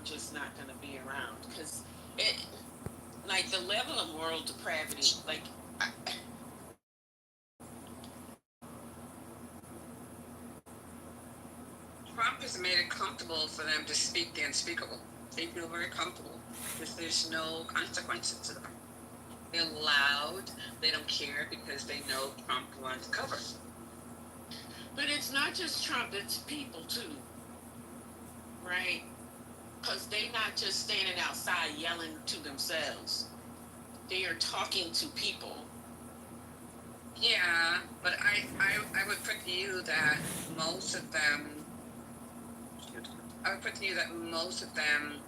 just not going to be around because it, like the level of moral depravity, like Trump has made it comfortable for them to speak the unspeakable. They feel very comfortable because there's no consequences to them. They're loud. They don't care because they know Trump runs cover. But it's not just Trump, it's people too, right? Because they're not just standing outside yelling to themselves. They are talking to people. Yeah, but I would put to you that most of them, I would put to you that most of them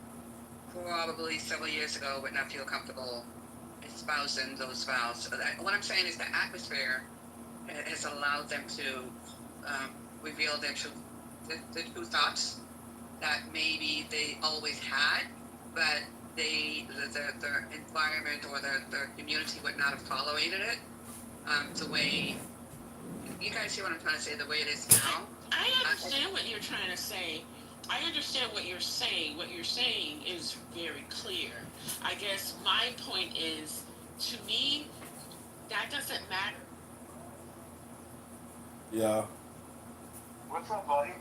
probably several years ago would not feel comfortable espousing those vows. So what I'm saying is the atmosphere has allowed them to reveal their true thoughts that maybe they always had, but the environment or the community would not have tolerated it the way, you guys see what I'm trying to say, the way it is now. I understand what you're trying to say. I understand what you're saying. What you're saying is very clear. I guess my point is, to me, that doesn't matter. Yeah. What's up, buddy?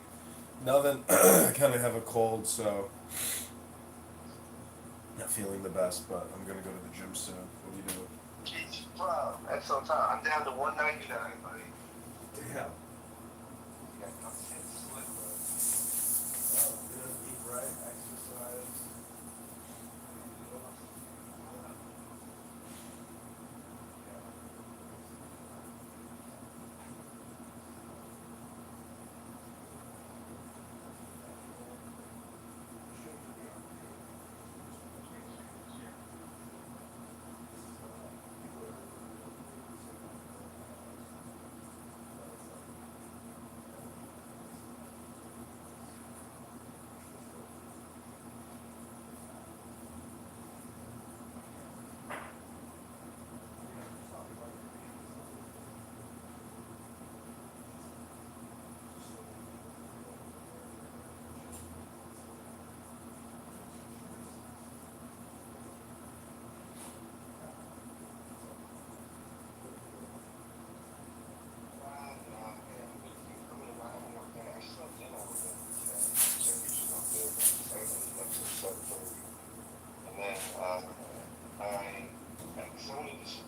Nothing. I kind of have a cold, so not feeling the best, but I'm gonna go to the gym soon. What are you doing? Jeez, bro, that's so time. I'm down to 199, buddy. Damn. Yeah, I'm slick, bro. Oh, good. Eat right. Exercise.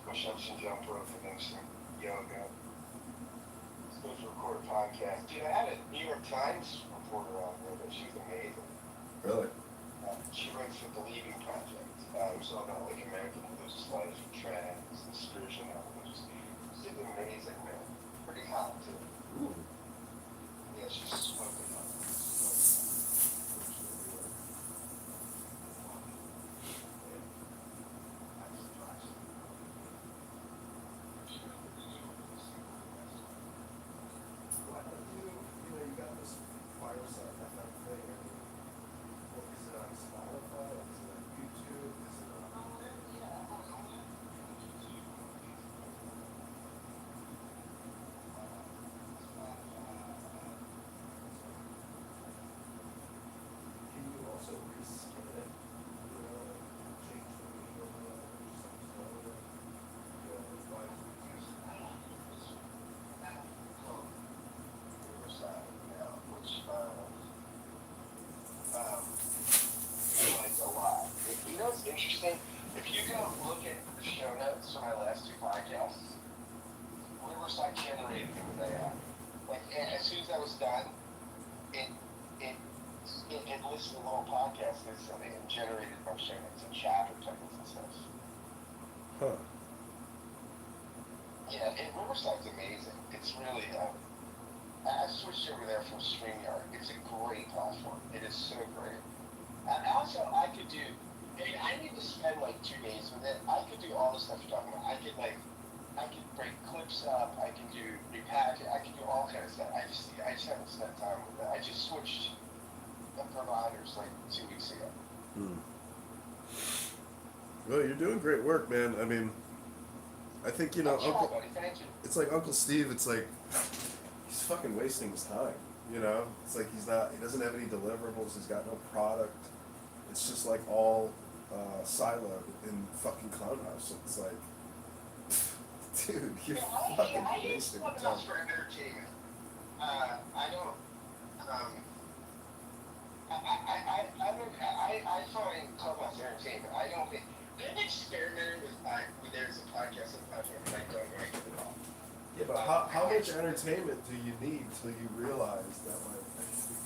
Push-ups and jump rope and then some yoga. Supposed to record a podcast. Dude, I had a New York Times reporter on there, but she was amazing. Really? She writes for the Leaving Project. It's all about like American religious life and trends and spirituality. She's amazing, man. Pretty hot too. Ooh. Yeah, she's smoking on it. Interesting. If you go look at the show notes for my last two podcasts, Riverside generated them they are. Like as soon as that was done, it listed the whole podcast and generated my show notes and chapter titles and stuff. Huh. Yeah, Riverside's amazing. It's really I switched over there from StreamYard. It's a great platform. It is so great. And also I could do. I mean, I need to spend like 2 days with it. I could do all the stuff you're talking about. I could break clips up. I can do repack it. I can do all kinds of stuff. I just haven't spent time with it. I just switched the providers like 2 weeks ago. Well, you're doing great work, man. I mean, I think Uncle. Buddy. Thank you. It's like Uncle Steve. It's like he's fucking wasting his time. It's like he doesn't have any deliverables. He's got no product. it's just like all siloed in fucking clown house. It's like, dude, you're fucking I use wasting Clubhouse time. for entertainment. I don't. I find Clubhouse entertainment. I don't think they've experimented with there's a podcast and platform, and I don't like it at all. Yeah, but how much entertainment do you need till you realize that like actually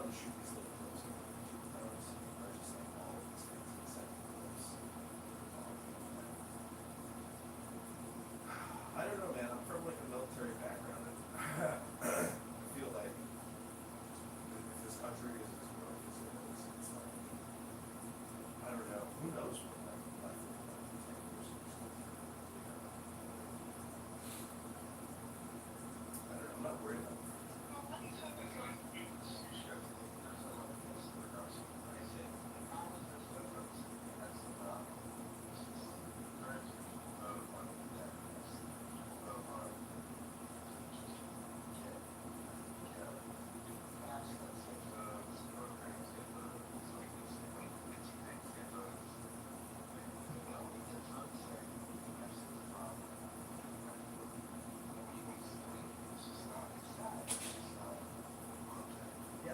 shoot these little clips of those are just like all of these things in second clips. I don't know, man. I'm from like a military background, and I feel like if this country is as broke as it is, it's like I don't know. Who knows what like life will be like in 10 years or something. I don't know. I'm not worried about it.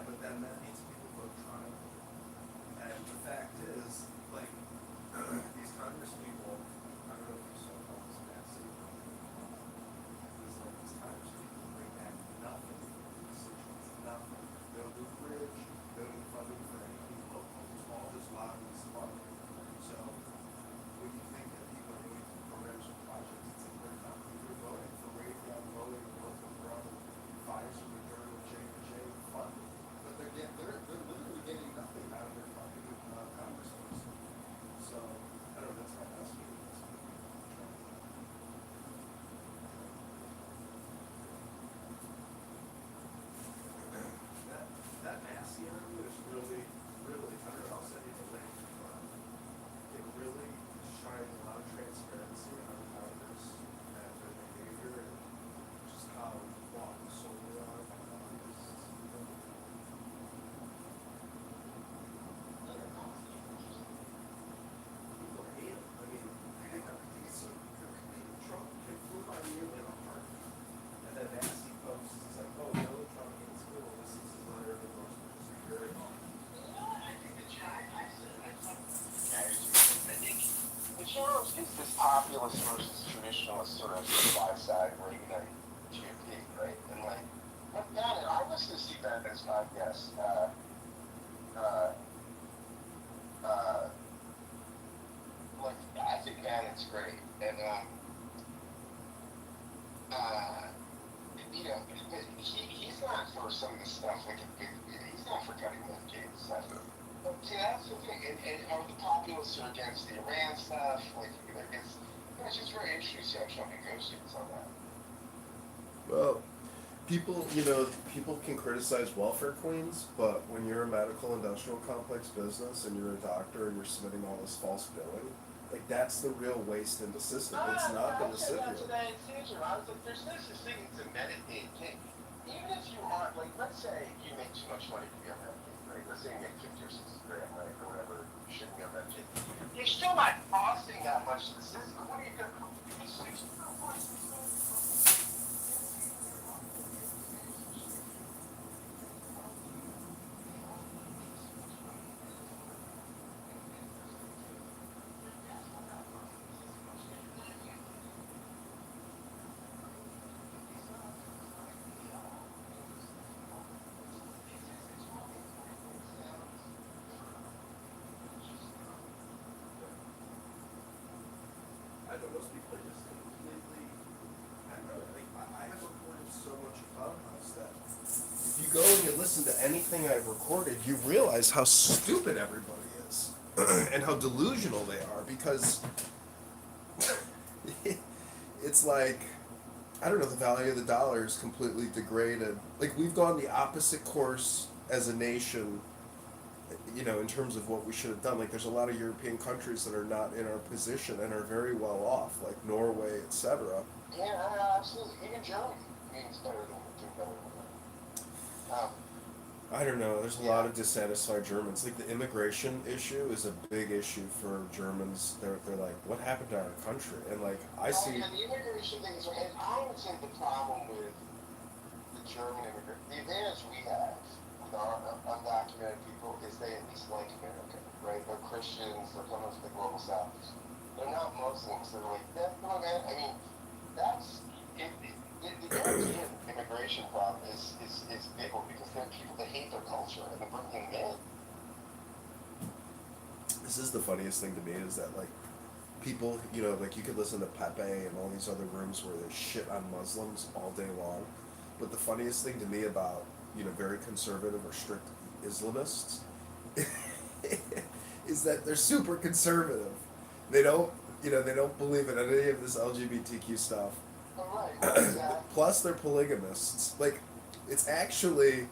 But then that means people vote Trump. And the fact is, like, these Congress people, I don't know if you saw all this massive, it's like these Congress people bring back nothing for the constituents, nothing. They'll do bridge, they'll do funding for anything local, it's all just lobbyist money. So, when you think that people are doing programs or projects, it's like they're not, they're voting for Raytheon, voting for Northrop Grumman, Pfizer, Moderna, J&J, funding. But they're literally getting nothing out of their fucking congressmen. So, I don't know, that's my best view. That Massey interview is really, really, I don't know, I'll send you the link. It really shines a lot of transparency on Congress and their behavior and just how bought and sold they are. Trump flew by you in a heartbeat, and then Massey posts, it's like, oh, no, Trump hates school, this is his letter of endorsement to security. I think the general is this populist versus traditionalist sort of side side where you know GOP, right? And like, look down it. I listen to Steve Bannon's podcast. Like I think Bannon's great, and you know, he's not for some of the stuff like he's not for cutting Medicaid and stuff. But see, that's the thing, and are the populists are against the Iran stuff? Like, it's just very interesting to see how Trump negotiates on that. Well, people can criticize welfare queens, but when you're a medical industrial complex business and you're a doctor and you're submitting all this false billing, like that's the real waste in the system. It's not the recipient. I was like, there's no such thing as a Medicaid thing. Even if you aren't, like, let's say you make too much money to be on Medicaid, right? let's say you make 50 or 60 grand, right, or whatever, you shouldn't be on that kid. You're still not costing that much to the system. What are you going to do? I know most people are just completely, I don't know, like, I have recorded so much Clubhouse that if you go and you listen to anything I've recorded, you realize how stupid everybody is and how delusional they are because it's like, I don't know, the value of the dollar is completely degraded. Like, we've gone the opposite course as a nation, you know, in terms of what we should have done. Like, there's a lot of European countries that are not in our position and are very well off, like Norway, etc. Yeah, absolutely. Even Germany means better than that. I don't know. There's a lot of dissatisfied Germans. Like, the immigration issue is a big issue for Germans. They're like, what happened to our country? And like, I see. And the immigration thing is, and I would say the problem with the German immigrant, the advantage we have with our undocumented people is they at least like America, right? They're Christians. They're coming from the global south. They're not Muslims. They're like, no, man. I mean, that's the European immigration problem is bigger because there are people that hate their culture and they're bringing them in. This is the funniest thing to me is that, like, people, you know, like, you could listen to Pepe and all these other rooms where they shit on Muslims all day long. But the funniest thing to me about, you know, very conservative or strict Islamists is that they're super conservative. They don't, you know, they don't believe in any of this LGBTQ stuff. All right, exactly. Plus, they're polygamists. Like, it's actually,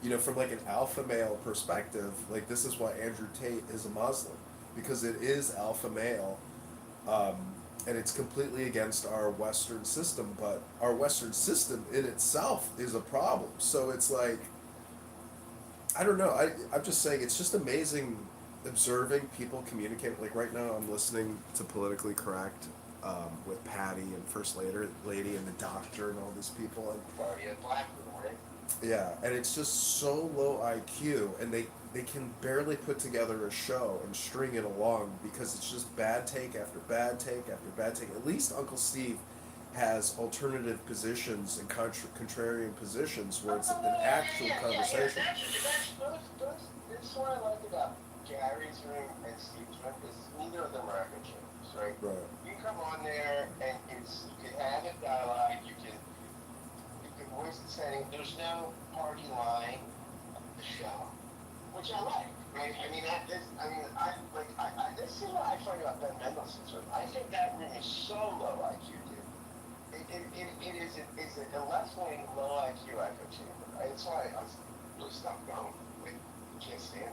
you know, from like an alpha male perspective, like, this is why Andrew Tate is a Muslim, because it is alpha male, and it's completely against our Western system. But our Western system in itself is a problem. So it's like, I don't know. I'm just saying, it's just amazing observing people communicate. Like, right now, I'm listening to Politically Correct. With Patty and First Lady and the Doctor and all these people, and Right? yeah, and it's just so low IQ, and they can barely put together a show and string it along because it's just bad take after bad take after bad take. At least Uncle Steve has alternative positions and contrarian positions where it's an actual conversation. That's what I like about Gary's room and Steve's room is neither of them are echo chambers, right? Right. You come on there and you can have a dialogue, you can voice the setting. There's no party line of the show, which I like, right? I mean, this is what I find about Ben Mendelsohn's room. I think that room is so low IQ, dude. It's a left-wing low IQ echo chamber. That's why I was really stopped going. Like, you can't stand it.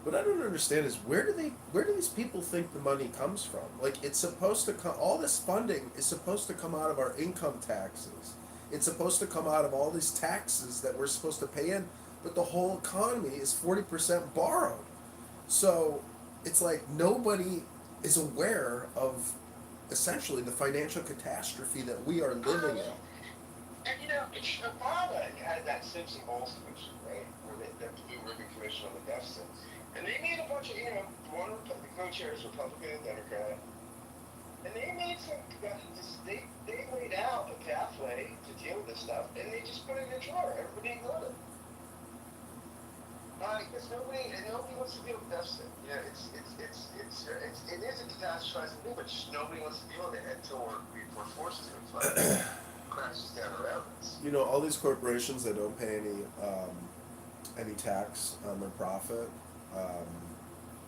What I don't understand is where do these people think the money comes from? Like, it's supposed to come, all this funding is supposed to come out of our income taxes. It's supposed to come out of all these taxes that we're supposed to pay in, but the whole economy is 40% borrowed. So it's like nobody is aware of essentially the financial catastrophe that we are living in. And you know, Obama had that Simpson Bowles commission, right, where the Blue Ribbon Commission on the deficit. And they made a bunch of, you know, the co-chairs, Republican and Democrat, and they made they laid out a pathway to deal with this stuff, and they just put it in a drawer. Everybody ignored it. Because nobody wants to deal with deficit. Yeah, it is a catastrophizing thing, but just nobody wants to deal with it until we're forced to. It's like crashes down around us. You know, all these corporations that don't pay any tax on their profit.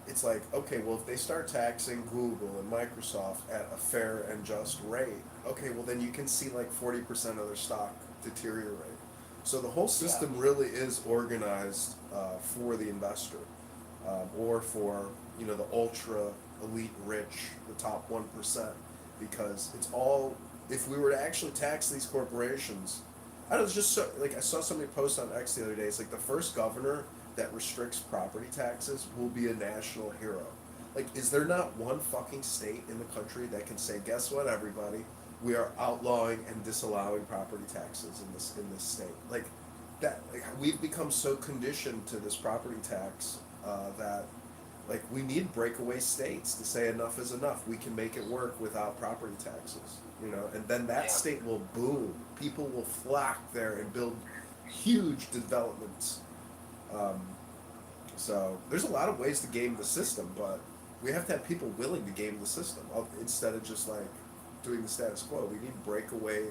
It's like, okay, well, if they start taxing Google and Microsoft at a fair and just rate, okay, well, then you can see like 40% of their stock deteriorate. So the whole system really is organized for the investor, or for, you know, the ultra elite rich, the top 1%, because it's all, if we were to actually tax these corporations I don't know, it's just so, like I saw somebody post on X the other day. It's like the first governor that restricts property taxes will be a national hero. Like, is there not one fucking state in the country that can say, guess what, everybody, we are outlawing and disallowing property taxes in this state? Like that, like we've become so conditioned to this property tax that like we need breakaway states to say enough is enough. We can make it work without property taxes, you know, and then that Yeah. state will boom. People will flock there and build huge developments. Um, so there's a lot of ways to game the system, but we have to have people willing to game the system instead of just like doing the status quo. We need breakaway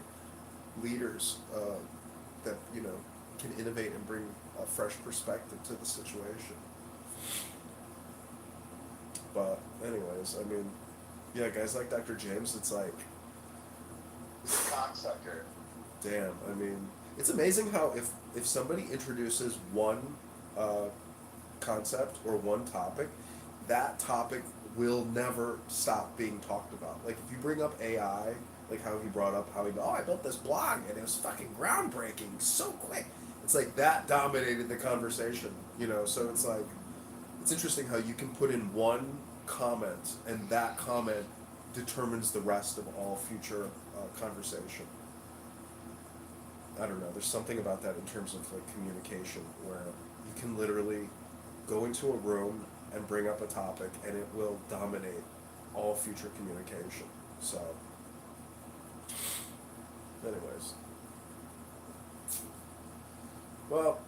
leaders that you know can innovate and bring a fresh perspective to the situation. But anyways, I mean, yeah, guys like Dr. James, it's like, Cocksucker. damn. I mean, it's amazing how if somebody introduces one concept or one topic, that topic will never stop being talked about. Like if you bring up AI, like how he brought up how he I built this blog and it was fucking groundbreaking so quick. It's like that dominated the conversation, you know. So it's like it's interesting how you can put in one comment and that comment determines the rest of all future conversation. I don't know. There's something about that in terms of like communication where you can literally go into a room and bring up a topic and it will dominate all future communication. So, anyways. Well,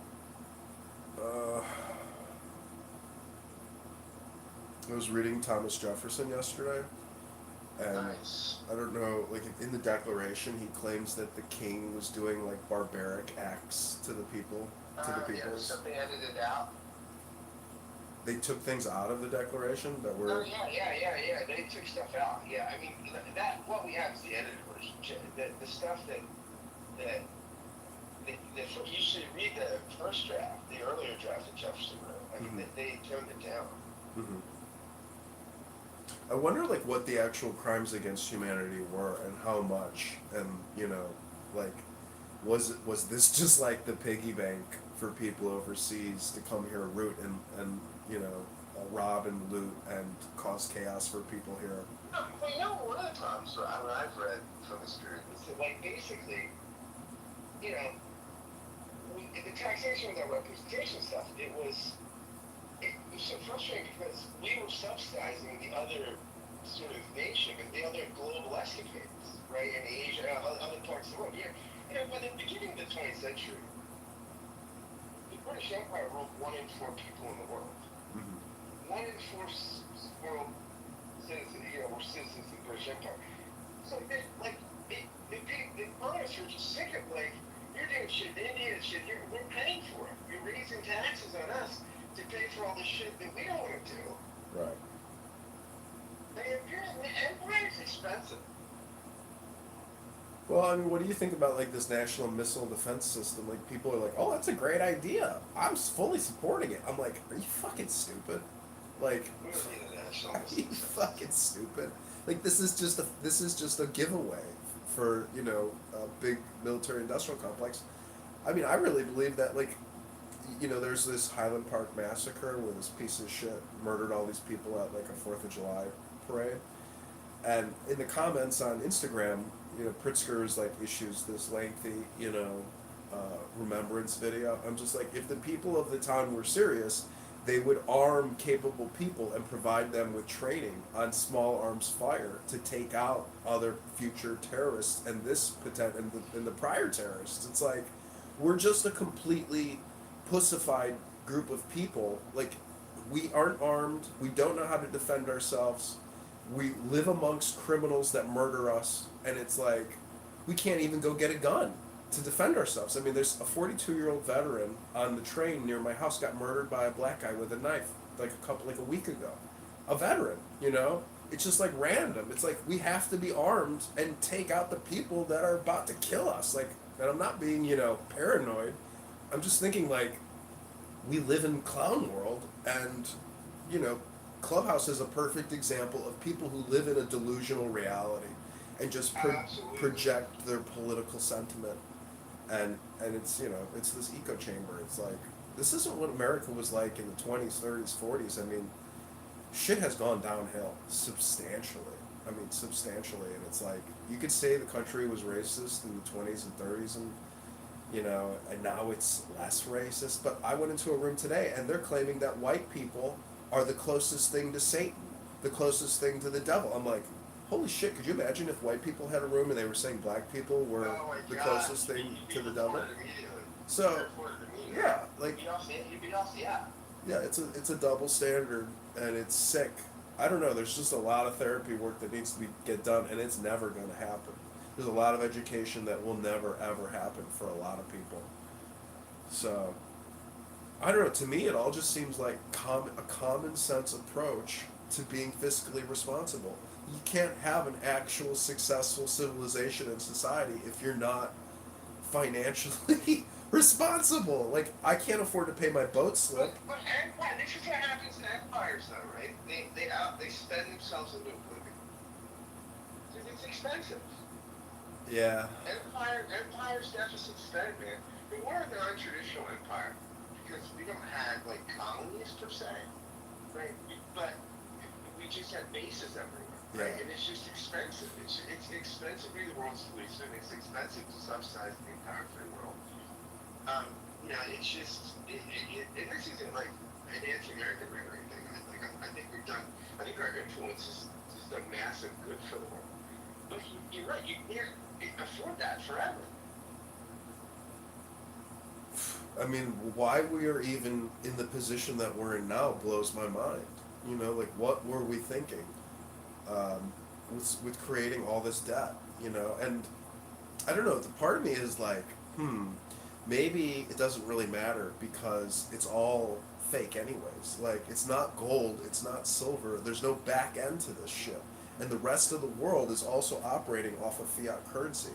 I was reading Thomas Jefferson yesterday, and Nice. I don't know, like in the Declaration, he claims that the king was doing like barbaric acts to the people, to the Yeah, peoples. something edited out. They took things out of the Declaration that Oh were. yeah. They took stuff out. Yeah, I mean that what we have is the edited version. The stuff that you should read the first draft, the earlier draft that Jefferson wrote. I mean, they toned it down. Mhm. I wonder like what the actual crimes against humanity were and how much, and you know, like was this just like the piggy bank for people overseas to come here, root and you know, rob and loot and cause chaos for people here? Well, you know, one of the problems I've read from this period is that, like, basically, you know, the taxation without representation stuff, it was so frustrating because we were subsidizing the other sort of nation, the other global escapades, right, in Asia, other parts of the world. Yeah, you know, by the beginning of the 20th century, the British Empire ruled 1 in 4 people in the world. Mm-hmm. 1 in 4 world citizens, you know, were citizens of the British Empire. So they, like, the owners were just sick of, like, you're doing shit in India, shit, we're paying for it. You're raising taxes on us to pay for all the shit that we don't want to do. Right. Empire is expensive. Well, I mean, what do you think about like this national missile defense system? Like, people are like, "Oh, that's a great idea. I'm fully supporting it." I'm like, "Are you fucking stupid? Like, We don't need a national are you fucking stupid? Like, this is just a giveaway for you know a big military industrial complex." I mean, I really believe that like, you know, there's this Highland Park massacre where this piece of shit murdered all these people at like a 4th of July parade. And in the comments on Instagram, you know, Pritzker's like issues this lengthy, you know, remembrance video. I'm just like, if the people of the town were serious, they would arm capable people and provide them with training on small arms fire to take out other future terrorists and this and the prior terrorists. It's like we're just a completely pussified group of people. Like we aren't armed. We don't know how to defend ourselves. We live amongst criminals that murder us, and it's like we can't even go get a gun to defend ourselves. I mean, there's a 42-year-old veteran on the train near my house got murdered by a black guy with a knife like a week ago. A veteran, you know? It's just like random. It's like we have to be armed and take out the people that are about to kill us. Like, and I'm not being, you know, paranoid. I'm just thinking like we live in clown world, and you know, Clubhouse is a perfect example of people who live in a delusional reality and just project their political sentiment. and it's, you know, it's this echo chamber. It's like, this isn't what America was like in the 20s, 30s, 40s. I mean, shit has gone downhill substantially. I mean, substantially, and it's like, you could say the country was racist in the 20s and 30s, and you know, and now it's less racist. But I went into a room today, and they're claiming that white people are the closest thing to Satan, the closest thing to the devil. I'm like, holy shit! Could you imagine if white people had a room and they were saying black people were Oh my the God. closest thing to the devil? So, So, yeah, like, you'd be off the app. yeah, it's a double standard, and it's sick. I don't know. There's just a lot of therapy work that needs to get done, and it's never going to happen. There's a lot of education that will never ever happen for a lot of people. So, I don't know. To me, it all just seems like a common sense approach to being fiscally responsible. You can't have an actual successful civilization and society if you're not financially responsible. Like, I can't afford to pay my boat slip. But empire, this is what happens in empires, though, right? They spend themselves into oblivion. It's expensive. Yeah. Empire's deficit spend, man. I mean, we're a non-traditional empire because we don't have like colonies per se, right? But we just have bases everywhere, right? Yeah. And it's just expensive. It's expensive to be the world's policeman. It's expensive to subsidize the entire free world. You know, it's just, and this isn't like an anti-American or anything. I think we've done, I think our influence has done massive good for the world. But you're right, you can't afford that forever. I mean, why we are even in the position that we're in now blows my mind. You know, like, what were we thinking with creating all this debt? You know, and I don't know. The part of me is like, maybe it doesn't really matter because it's all fake anyways. Like, it's not gold, it's not silver. There's no back end to this shit, and the rest of the world is also operating off of fiat currency.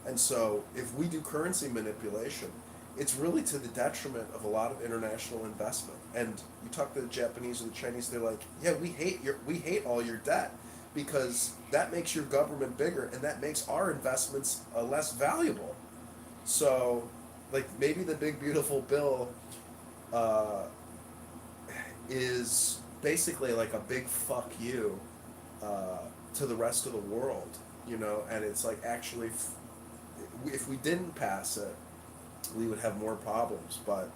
And so, if we do currency manipulation, it's really to the detriment of a lot of international investment. And you talk to the Japanese or the Chinese, they're like, yeah, we hate all your debt because that makes your government bigger and that makes our investments less valuable. So, like, maybe the big beautiful bill is basically like a big fuck you to the rest of the world, you know. And it's like, actually, if we didn't pass it, we would have more problems. But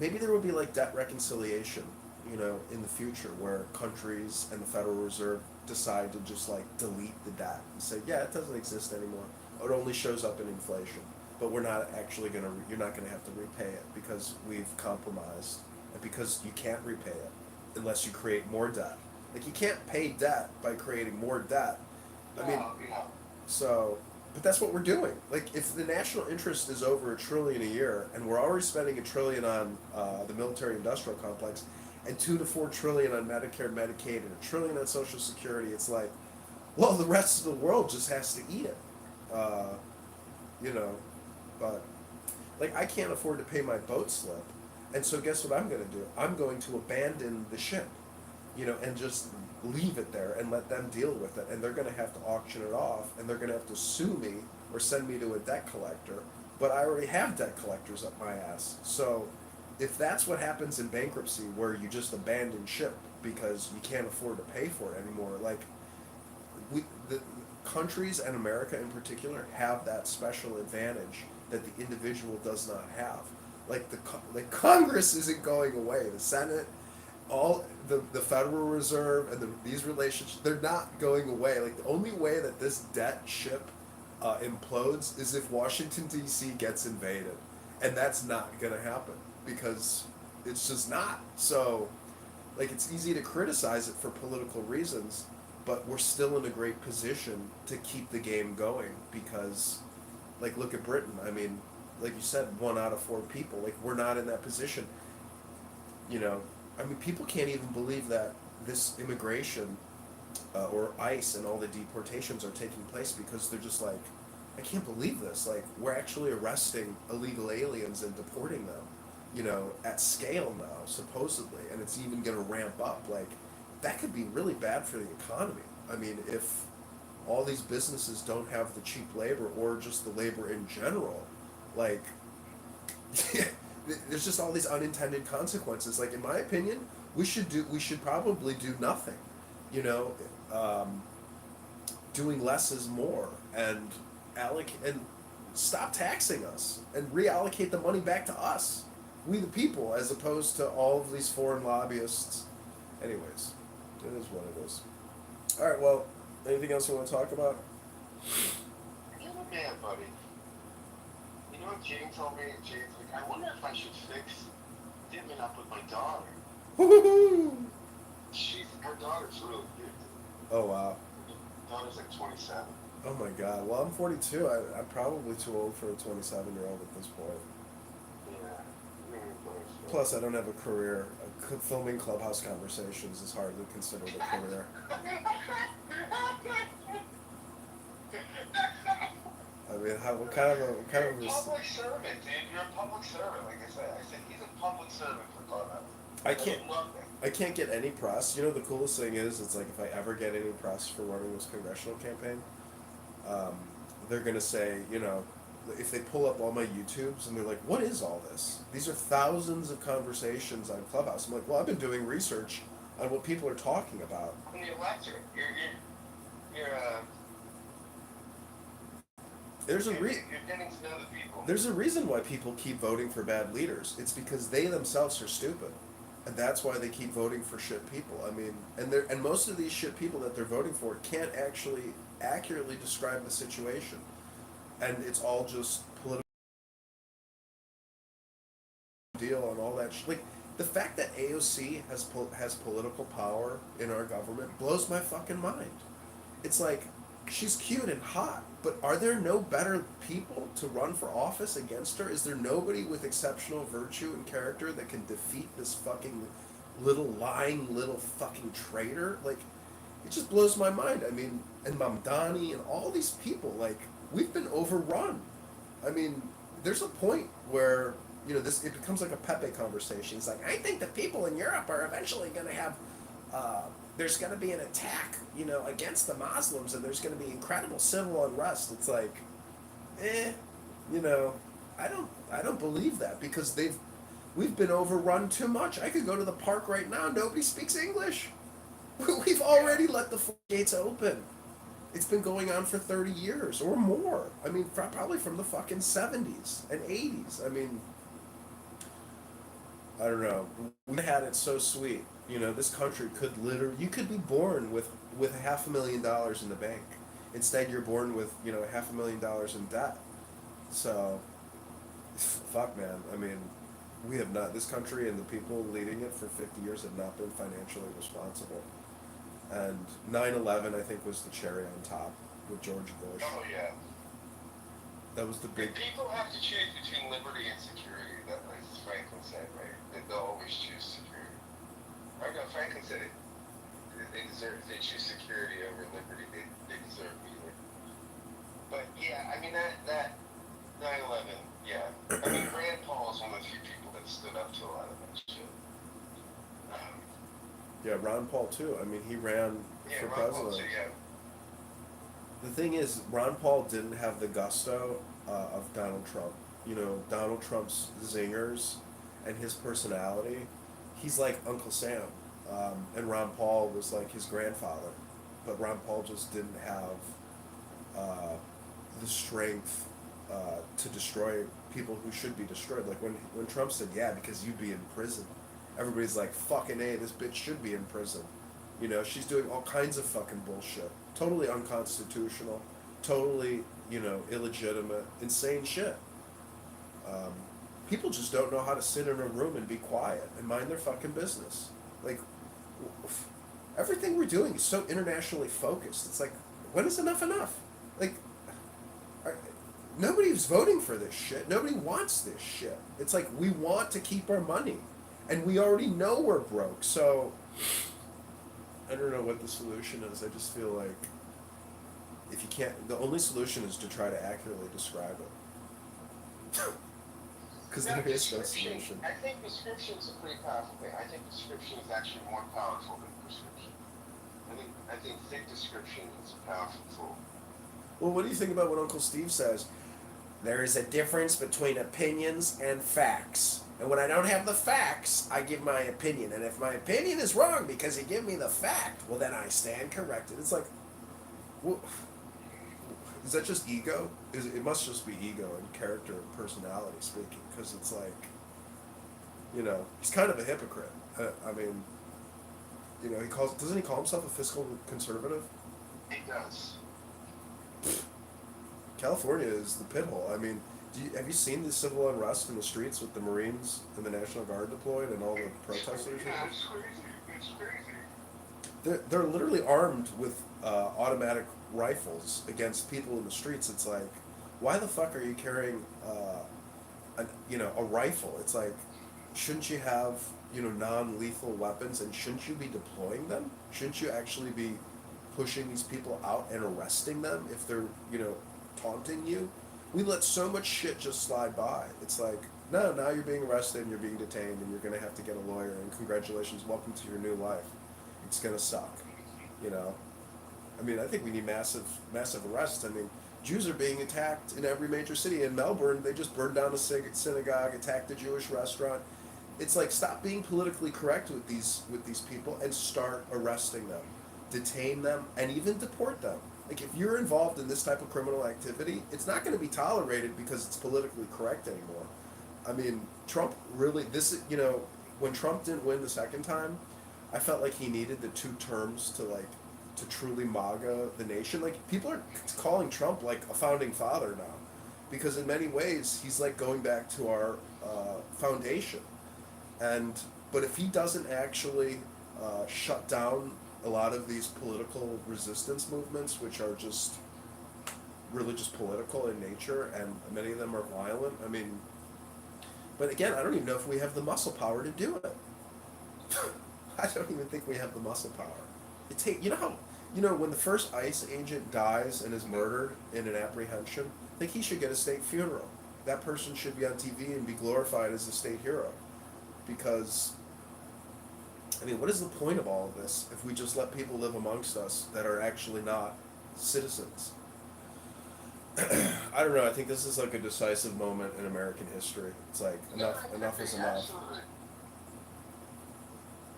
maybe there would be like debt reconciliation, you know, in the future, where countries and the Federal Reserve decide to just like delete the debt and say, yeah, it doesn't exist anymore. It only shows up in inflation, but we're not actually you're not gonna have to repay it because we've compromised, and because you can't repay it unless you create more debt. Like, you can't pay debt by creating more debt. I mean, so, but that's what we're doing. Like, if the national interest is over $1 trillion a year, and we're already spending $1 trillion on the military-industrial complex, and $2 to $4 trillion on Medicare, Medicaid, and $1 trillion on Social Security, it's like, well, the rest of the world just has to eat it, you know. But like, I can't afford to pay my boat slip, and so guess what I'm going to do? I'm going to abandon the ship, you know, and just leave it there and let them deal with it. And they're going to have to auction it off, and they're going to have to sue me or send me to a debt collector. But I already have debt collectors up my ass. So if that's what happens in bankruptcy, where you just abandon ship because you can't afford to pay for it anymore, like, the countries, and America in particular, have that special advantage that the individual does not have. Like, the Congress isn't going away. The Senate, all the Federal Reserve, and these relationships, they're not going away. Like, the only way that this debt ship implodes is if Washington D.C. gets invaded, and that's not going to happen because it's just not. So, like, it's easy to criticize it for political reasons, but we're still in a great position to keep the game going because, like, look at Britain. I mean, like you said, 1 out of 4 people. Like, we're not in that position. You know, I mean, people can't even believe that this immigration or ICE and all the deportations are taking place because they're just like, I can't believe this. Like, we're actually arresting illegal aliens and deporting them, you know, at scale now, supposedly, and it's even going to ramp up. Like, that could be really bad for the economy. I mean, if all these businesses don't have the cheap labor, or just the labor in general, Like, there's just all these unintended consequences. Like, in my opinion, we should probably do nothing. You know, doing less is more, and stop taxing us and reallocate the money back to us, we the people, as opposed to all of these foreign lobbyists. Anyways, it is what it is. All right. Well, anything else you want to talk about? You know, man, buddy. You know what Jane told me? Jane's like, I wonder if I should fix dimming up with my daughter. Woo-hoo-hoo! Her daughter's really good. Oh wow. Her daughter's like 27. Oh my god. Well, I'm 42. I'm probably too old for a 27-year-old at this point. Yeah. Really close. Plus, I don't have a career. Filming Clubhouse Conversations is hardly considered a career. I mean, what kind of You're a public servant, dude. You're a public servant. Like I said he's a public servant for Clubhouse. I can't get any press. You know, the coolest thing is, it's like, if I ever get any press for running this congressional campaign, they're gonna say, you know, if they pull up all my YouTubes and they're like, what is all this? These are thousands of conversations on Clubhouse. I'm like, well, I've been doing research on what people are talking about. In the electorate, you're you're getting to know the people. There's a reason why people keep voting for bad leaders. It's because they themselves are stupid, and that's why they keep voting for shit people. I mean, and most of these shit people that they're voting for can't actually accurately describe the situation, and it's all just political deal and all that shit. Like, the fact that AOC has political power in our government blows my fucking mind. It's like, she's cute and hot, but are there no better people to run for office against her? Is there nobody with exceptional virtue and character that can defeat this fucking lying little fucking traitor? Like, it just blows my mind. I mean, and Mamdani and all these people, like, we've been overrun. I mean, there's a point where, you know, it becomes like a Pepe conversation. It's like, I think the people in Europe are eventually going to have, there's going to be an attack, you know, against the Muslims, and there's going to be incredible civil unrest. It's like, you know, I don't believe that, because we've been overrun too much. I could go to the park right now. Nobody speaks English. We've already let the floodgates open. It's been going on for 30 years or more. I mean, probably from the fucking 70s and 80s. I mean, I don't know. We had it so sweet. You know, this country could you could be born with $500,000 in the bank. Instead, you're born with, you know, $500,000 in debt. So, fuck, man. I mean, we have not, this country and the people leading it for 50 years have not been financially responsible. And 9/11, I think, was the cherry on top with George Bush. Oh, yeah. That was the big... People have to choose between liberty and security. That, as Franklin said, right? That they'll always choose security. Or no, Franklin said it. If they choose security over liberty, they deserve either. But yeah, I mean, that 9/11, yeah. I mean, Rand Paul is one of the few people that stood up to a lot of that shit. Yeah, Ron Paul too. I mean, he ran for president. Paul too, yeah. The thing is, Ron Paul didn't have the gusto of Donald Trump. You know, Donald Trump's zingers and his personality. He's like Uncle Sam, and Ron Paul was like his grandfather. But Ron Paul just didn't have the strength to destroy people who should be destroyed. Like when Trump said, "Yeah, because you'd be in prison," everybody's like, "Fucking A, this bitch should be in prison." You know, she's doing all kinds of fucking bullshit. Totally unconstitutional, totally, you know, illegitimate, insane shit. People just don't know how to sit in a room and be quiet and mind their fucking business. Like, everything we're doing is so internationally focused. It's like, when is enough enough? Like, nobody's voting for this shit. Nobody wants this shit. It's like, we want to keep our money. And we already know we're broke, so I don't know what the solution is. I just feel like if you can't, the only solution is to try to accurately describe it. Because there is no solution. I think description is a pretty powerful thing. I think description is actually more powerful than prescription. I think thick description is a powerful tool. Well, what do you think about what Uncle Steve says? There is a difference between opinions and facts. And when I don't have the facts, I give my opinion. And if my opinion is wrong because you give me the fact, well, then I stand corrected. It's like, well, is that just ego? It must just be ego and character and personality speaking, because it's like, he's kind of a hypocrite. I mean, doesn't he call himself a fiscal conservative? He does. California is the pit hole. I mean, have you seen the civil unrest in the streets with the Marines and the National Guard deployed and all the protesters? Yeah, it's crazy. It's crazy. They're literally armed with automatic rifles against people in the streets. It's like, why the fuck are you carrying a rifle? It's like, shouldn't you have non-lethal weapons, and shouldn't you be deploying them? Shouldn't you actually be pushing these people out and arresting them if they're taunting you? We let so much shit just slide by. It's like, no, now you're being arrested and you're being detained and you're gonna have to get a lawyer, and congratulations, welcome to your new life. It's gonna suck, I mean, I think we need massive arrests. I mean, Jews are being attacked in every major city. In Melbourne, they just burned down a synagogue, attacked a Jewish restaurant. It's like, stop being politically correct with these people and start arresting them, detain them, and even deport them. Like, if you're involved in this type of criminal activity, it's not going to be tolerated because it's politically correct anymore. I mean, Trump really, when Trump didn't win the second time, I felt like he needed the 2 terms to truly MAGA the nation. Like, people are calling Trump like a founding father now, because in many ways he's like going back to our foundation. But if he doesn't actually shut down a lot of these political resistance movements, which are just really just political in nature, and many of them are violent. I mean, but again, I don't even know if we have the muscle power to do it. I don't even think we have the muscle power. When the first ICE agent dies and is murdered in an apprehension, I think he should get a state funeral. That person should be on TV and be glorified as a state hero. Because, I mean, what is the point of all of this if we just let people live amongst us that are actually not citizens? I don't know. I think this is like a decisive moment in American history. It's like, enough is enough. Absolutely.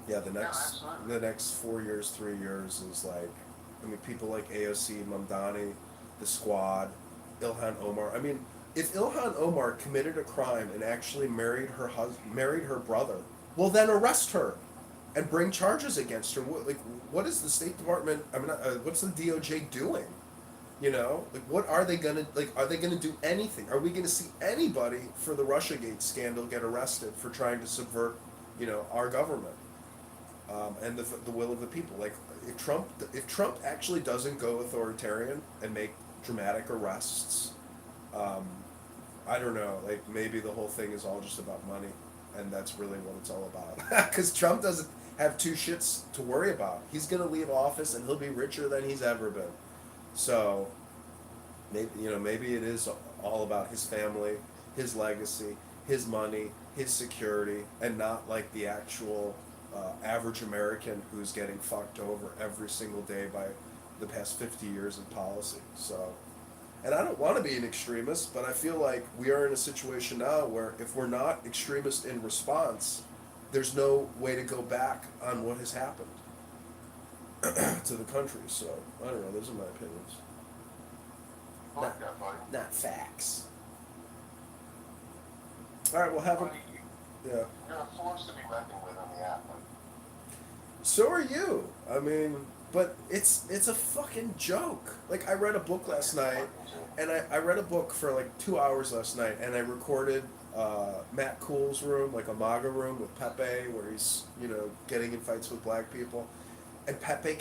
Yeah, the next 4 years, 3 years is like, I mean, people like AOC, Mamdani, the Squad, Ilhan Omar. I mean, if Ilhan Omar committed a crime and actually married her brother, well, then arrest her and bring charges against her. What is the State Department? I mean, what's the DOJ doing? What are they gonna Are they gonna do anything? Are we gonna see anybody for the RussiaGate scandal get arrested for trying to subvert, our government, and the will of the people? Like, if Trump actually doesn't go authoritarian and make dramatic arrests, I don't know. Like, maybe the whole thing is all just about money, and that's really what it's all about. Because Trump doesn't have 2 shits to worry about. He's gonna leave office and he'll be richer than he's ever been. So, maybe it is all about his family, his legacy, his money, his security, and not like the actual average American who's getting fucked over every single day by the past 50 years of policy. So, and I don't want to be an extremist, but I feel like we are in a situation now where if we're not extremist in response, there's no way to go back on what has happened to the country. So, I don't know, those are my opinions. I like that, buddy. Not facts. Alright, we'll have a... Yeah. You're a force to be reckoned with on the app, buddy. So are you. I mean, but it's a fucking joke. Like, I read a book last night, and I read a book for like 2 hours last night, and I recorded Matt Cool's room, like a MAGA room with Pepe, where he's, getting in fights with black people. And Pepe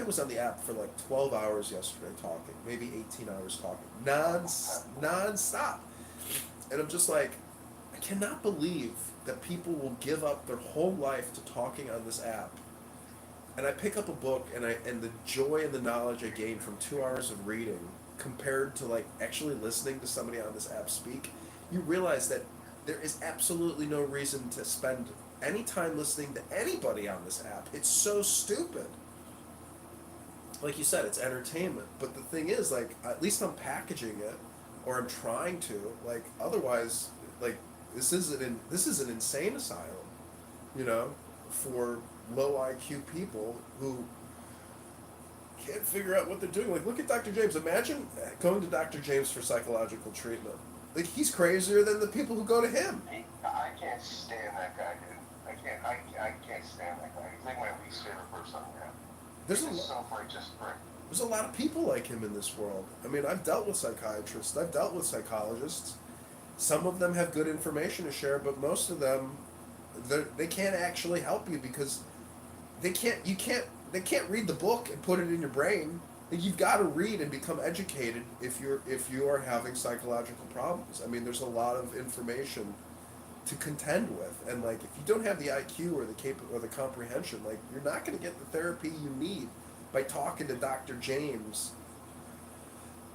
was on the app for like 12 hours yesterday talking, maybe 18 hours talking, non-stop. And I'm just like, I cannot believe that people will give up their whole life to talking on this app. And I pick up a book, and the joy and the knowledge I gain from 2 hours of reading compared to like actually listening to somebody on this app speak, you realize that there is absolutely no reason to spend any time listening to anybody on this app. It's so stupid. Like you said, it's entertainment. But the thing is, like, at least I'm packaging it or I'm trying to. Like otherwise, like this is an insane asylum, you know, for low IQ people who can't figure out what they're doing. Like look at Dr. James. Imagine going to Dr. James for psychological treatment. Like he's crazier than the people who go to him. I can't stand that guy, dude. I can't stand that guy. He's like my least favorite person I have. There's He's a a self-righteous prick. There's a lot of people like him in this world. I mean, I've dealt with psychiatrists, I've dealt with psychologists. Some of them have good information to share, but most of them, they can't actually help you because they can't read the book and put it in your brain. You've got to read and become educated if you are having psychological problems. I mean, there's a lot of information to contend with, and like if you don't have the IQ or the comprehension, like you're not going to get the therapy you need by talking to Dr. James.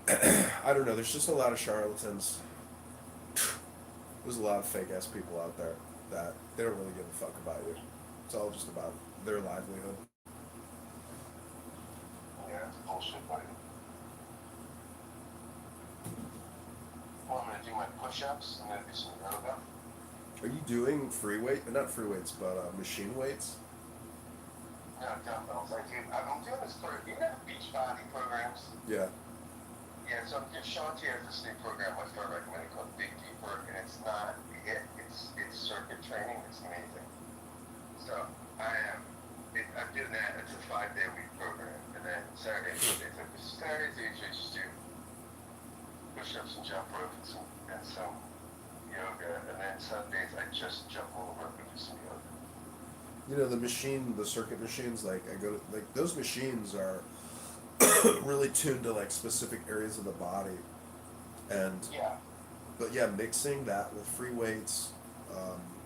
I don't know. There's just a lot of charlatans. There's a lot of fake ass people out there that they don't really give a fuck about you. It's all just about their livelihood. Yeah, it's bullshit, buddy. Well, I'm gonna do my push-ups and then do some yoga. Are you doing not free weights, but machine weights? No, dumbbells. I'm doing this program. You know beach body programs? Yeah. Yeah, so Shanti has this new program I started recommending called Dig Deeper, and it's not it. It's circuit training. It's amazing. So I'm doing that. It's a 5-day-a-week program, and then Saturdays I just do push-ups and jump ropes and some yoga, and then Sundays I just jump over and do some yoga. You know, the circuit machines, like I go to, like those machines are really tuned to like specific areas of the body, and Yeah. but yeah, mixing that with free weights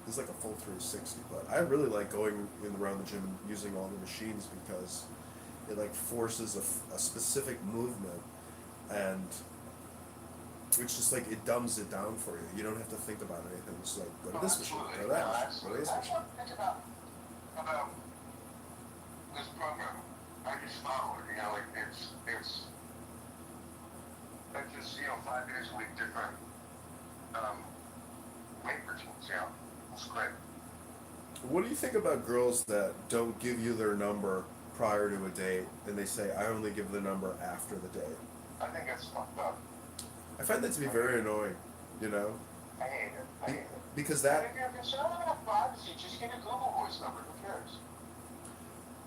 is like a full 360. But I really like going around the gym and using all the machines because it like forces a specific movement, and it's just like it dumbs it down for you. You don't have to think about anything. It's like go to this machine, go to that machine, go to this That's machine. what I think about this program. I just follow it, like it's just 5 days a week different weight routines, it's great. What do you think about girls that don't give you their number prior to a date and they say, I only give the number after the date? I think that's fucked up. I find that to be very annoying, you know? I hate it. Because And that, if you're concerned about privacy, just get a Google Voice number, who cares?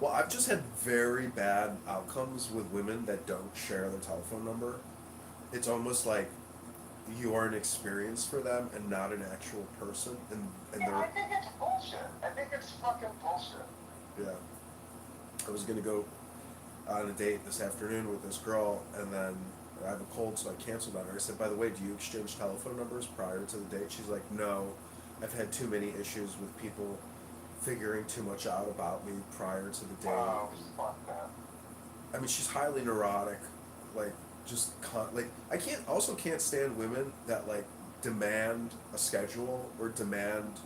well, I've just had very bad outcomes with women that don't share their telephone number. It's almost like you are an experience for them and not an actual person, and Yeah, I they're, think it's bullshit. I think it's fucking bullshit. yeah. I was gonna go on a date this afternoon with this girl, and then I have a cold, so I canceled on her. I said, by the way, do you exchange telephone numbers prior to the date? She's like, no, I've had too many issues with people figuring too much out about me prior to the date. Oh, fuck that. I mean, she's highly neurotic, like, like, I can't stand women that, like, demand a schedule or demand,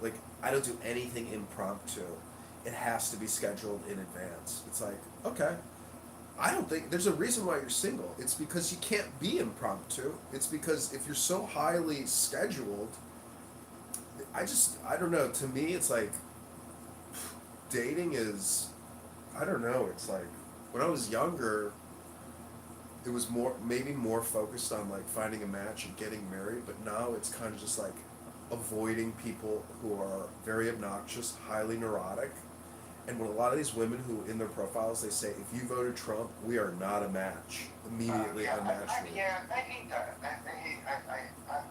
like, I don't do anything impromptu. It has to be scheduled in advance. It's like, okay. I don't think there's a reason why you're single. It's because you can't be impromptu. It's because if you're so highly scheduled, I don't know. To me, it's like dating is, I don't know. It's like when I was younger, it was maybe more focused on like finding a match and getting married. But now it's kind of just like avoiding people who are very obnoxious, highly neurotic. And when a lot of these women who in their profiles they say, if you voted Trump, we are not a match, immediately unmatched. I hate that.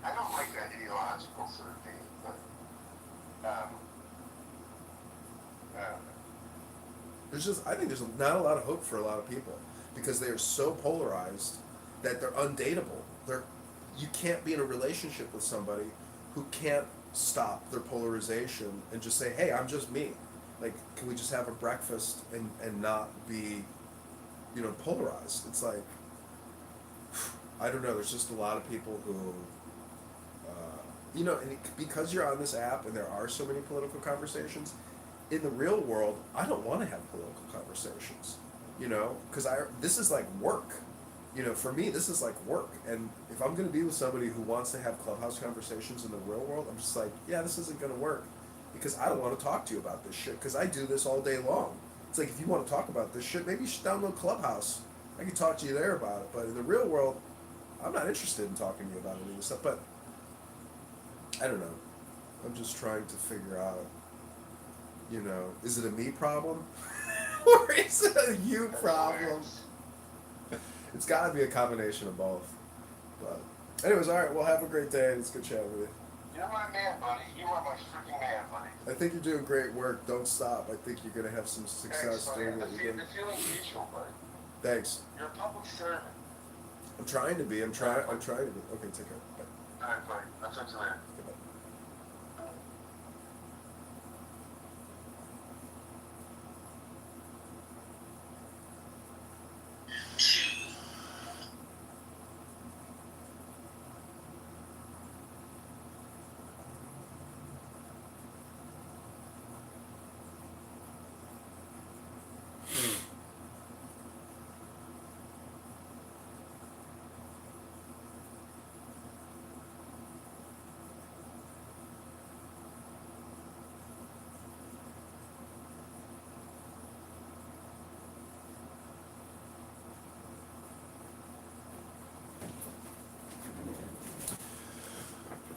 I don't like that ideological sort of thing, but I think there's not a lot of hope for a lot of people because they are so polarized that they're undateable. You can't be in a relationship with somebody who can't stop their polarization and just say, hey, I'm just me. Like, can we just have a breakfast and not be, polarized? It's like, I don't know, there's just a lot of people who, because you're on this app and there are so many political conversations, in the real world, I don't want to have political conversations, because this is like work. you know, for me, this is like work. And if I'm going to be with somebody who wants to have clubhouse conversations in the real world, I'm just like, yeah, this isn't going to work because I don't want to talk to you about this shit because I do this all day long. It's like, if you want to talk about this shit, maybe you should download Clubhouse. I can talk to you there about it. But in the real world, I'm not interested in talking to you about any of this stuff. But I don't know. I'm just trying to figure out, you know, is it a me problem or is it a you problem? It's got to be a combination of both. But, anyways, all right. Well, have a great day. It's good chatting with you. You're my man, buddy. You are my freaking man, buddy. I think you're doing great work. Don't stop. I think you're going to have some success Thanks, doing buddy. what you're doing. The feeling mutual, buddy. Thanks. You're a public servant. I'm trying to be. I'm trying to be. Okay, take care. Bye. All right, buddy. I'll talk to you later. Goodbye.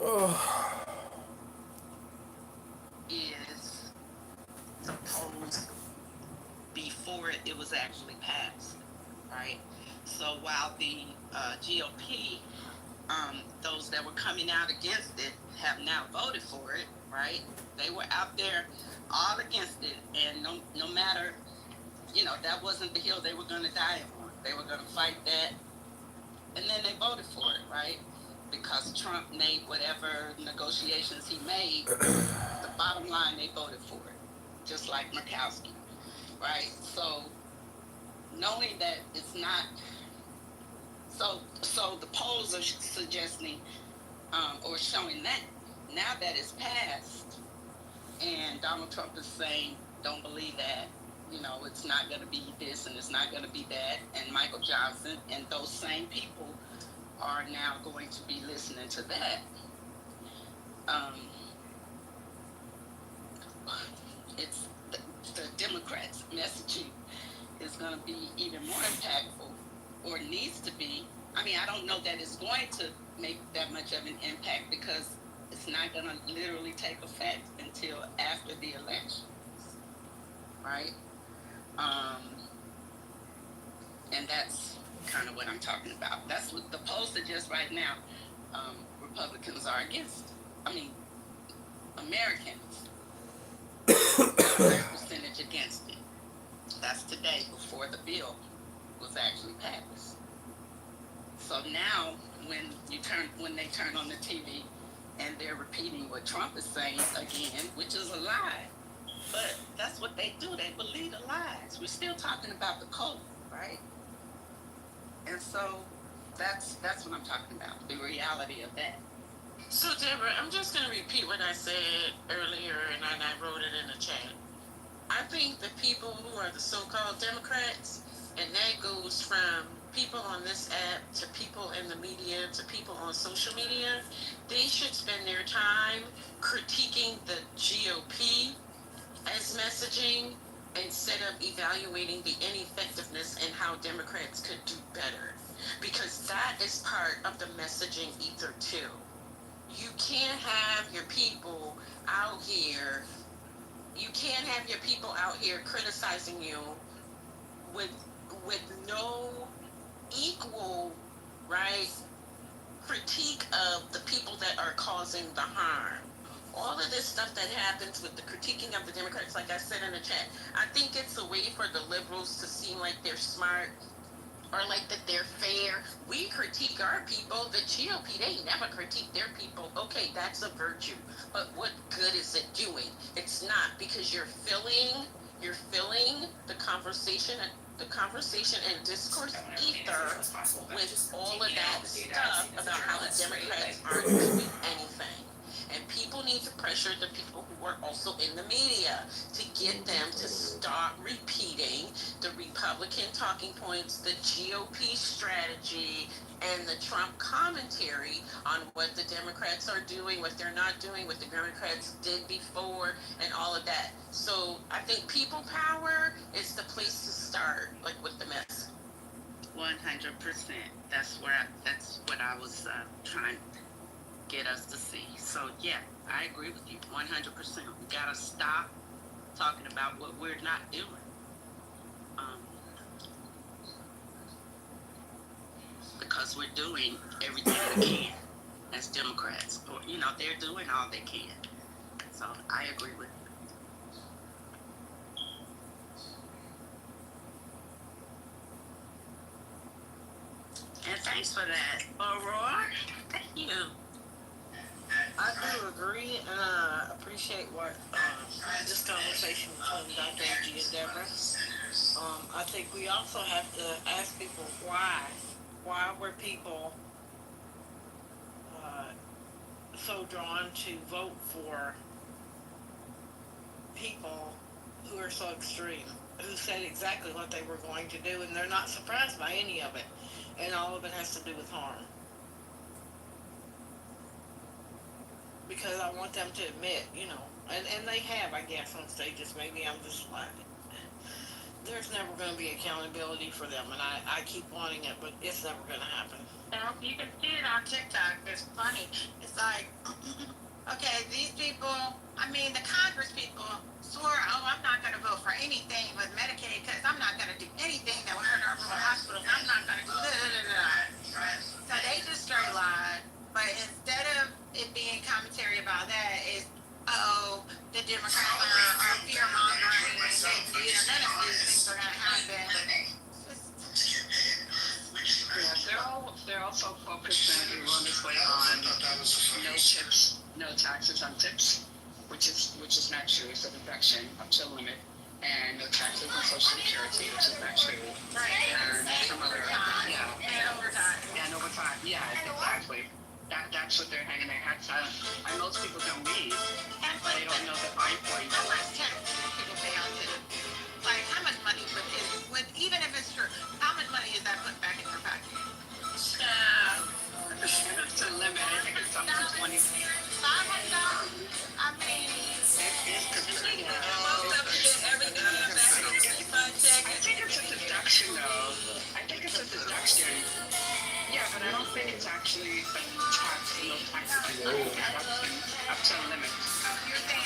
Oh. Is supposed before it was actually passed, right? So while the GOP, those that were coming out against it, have now voted for it, right? They were out there all against it, and no matter, you know, that wasn't the hill they were going to die on. They were going to fight that, and then they voted for it, right? Because Trump made whatever negotiations he made, the bottom line, they voted for it, just like Murkowski, right? So knowing that it's not, so the polls are suggesting or showing that now that it's passed, and Donald Trump is saying, don't believe that, you know, it's not going to be this and it's not going to be that, and Michael Johnson and those same people are now going to be listening to that. It's the Democrats' messaging is going to be even more impactful, or needs to be. I mean, I don't know that it's going to make that much of an impact because it's not going to literally take effect until after the elections, right? And that's kind of what I'm talking about. That's what the polls suggest right now. Republicans are against. I mean, Americans, percentage against it. That's today before the bill was actually passed. So now, when they turn on the TV and they're repeating what Trump is saying again, which is a lie, but that's what they do. They believe the lies. We're still talking about the code, right? And so that's what I'm talking about, the reality of that. So, Deborah, I'm just going to repeat what I said earlier, and I wrote it in the chat. I think the people who are the so-called Democrats, and that goes from people on this app to people in the media to people on social media, they should spend their time critiquing the GOP as messaging instead of evaluating the ineffectiveness and how Democrats could do better. Because that is part of the messaging ether too. You can't have your people out here, criticizing you with no equal, right, critique of the people that are causing the harm. All of this stuff that happens with the critiquing of the Democrats, like I said in the chat, I think it's a way for the liberals to seem like they're smart or like that they're fair. We critique our people. The GOP, they never critique their people. Okay, that's a virtue. But what good is it doing? It's not, because you're filling the conversation and discourse ether with all of that stuff about how the Democrats aren't doing anything. And and people need to pressure the people who are also in the media to get them to stop repeating the Republican talking points, the GOP strategy, and the Trump commentary on what the Democrats are doing, what they're not doing, what the Democrats did before, and all of that. So I think people power is the place to start, like with the mess. 100%. That's what I was trying to get us to see. So yeah, I agree with you 100%. We gotta stop talking about what we're not doing. Um, because we're doing everything we can as Democrats. Or, they're doing all they can. So I agree with you. And thanks for that, Aurora. Thank you. I do agree, and I appreciate what this conversation between Dr. A.G. and Deborah. I think we also have to ask people why. Why were people so drawn to vote for people who are so extreme, who said exactly what they were going to do, and they're not surprised by any of it, and all of it has to do with harm. Because I want them to admit, and they have, I guess, on stages. Maybe I'm just like, there's never going to be accountability for them, and I keep wanting it, but it's never going to happen. Now, you can see it on TikTok. It's funny. It's like, okay, these people, the Congress people swore, I'm not going to vote for anything with Medicaid because I'm not going to do anything that will hurt our rural hospitals. I'm not going to do So they just straight lied. But instead of it being commentary about that, it's, the Democrats are fear-mongering and none of these things are going to happen. Yeah, they're also focusing erroneously on no tips, no taxes on tips, which is not true. It's a deduction up to a limit, and no taxes on Social Security, which is not true. And some other, And overtime. and overtime. Yeah, exactly. That's what they're hanging their hats on. And most people don't read. They don't know the fine point. How much tax people pay on it? Like, how much money even if it's true, how much money is that put back in your pocket? It's a limit. I think it's up to 20. $500? I mean, It's completely most of it is everything back in your refund check. I think it's a deduction, though. I think it's a deduction. Yeah, but I don't think it's actually a tax. No taxes on up to a limit. You're saying,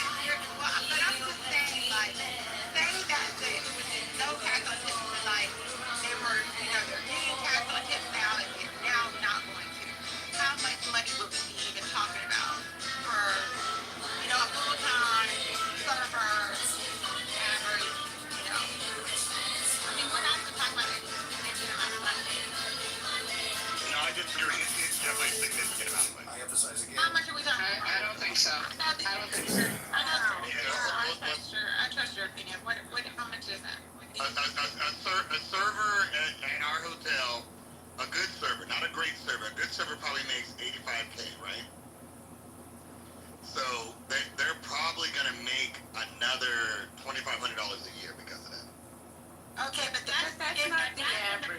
but I'm just saying, like, say that no tax on tips was like, they were, they're getting tax on tips now and they're now not going to. How much money would we be even talking about for, a full-time server, average, we're not even talking about a significant amount of money. No, I disagree. It's definitely a significant amount of money. I emphasize again. How much are we talking about? I don't think so. I don't think so. I trust your opinion. How much is that? A server in our hotel, a good server, not a great server, a good server probably makes $85K, right? So they're probably going to make another $2,500 a year because of that. Okay, but that's in the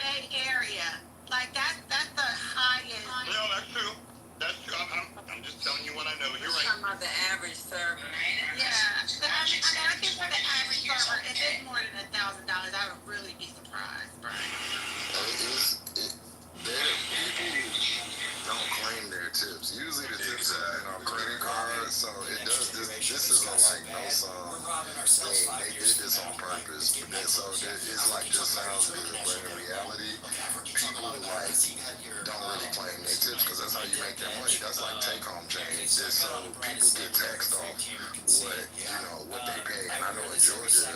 Bay Area. Like, that's the highest. No, that's true. That's true. I'm just telling you what I know. You're right. Talking about the average server. Yeah. I think for the average server, if it's more than $1,000, I would really be surprised, Brian. People don't claim their tips. Usually the tips are credit cards, so it does this. This isn't like no song. They did this on purpose, but then so it's like just sounds good, but in reality, people don't really claim their tips because that's how you make their money. That's like take home change. Just so people get taxed off what they pay. And I know in Georgia,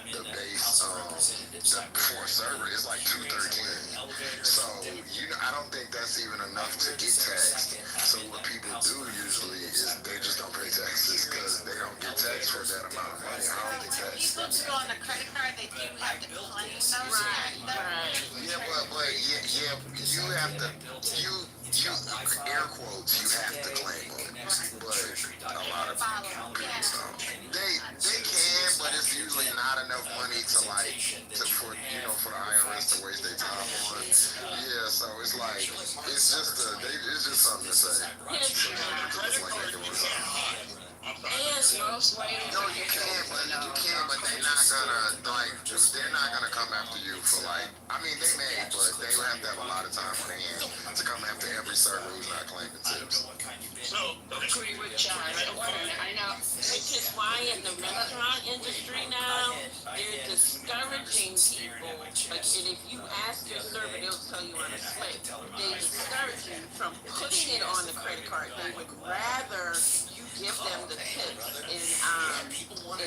the base for a server is like $213. So I don't think that's even enough to get taxed. So what people do usually is they just don't pay taxes because they don't get taxed for that amount of money. I don't think that's. People do on the credit card, they do have to claim those. Right. Yeah, but you have to, you air quotes, you have to claim them. But a lot of people don't. They can, but it's usually not enough money to like, for for the IRS to waste their time on. Yeah, so it's like, it's just something to say. Just like it was. Most ways No, you can, but they're not gonna come after you for like. I mean, they may, but they will have to have a lot of time on their hand to come after every server who's not claiming tips. So, agree with John. I know. Which is why in the restaurant industry now, they're discouraging people. Like, and if you ask your server, they'll tell you on a slip. They discourage you from putting it on the credit card. They would rather you give them the tips in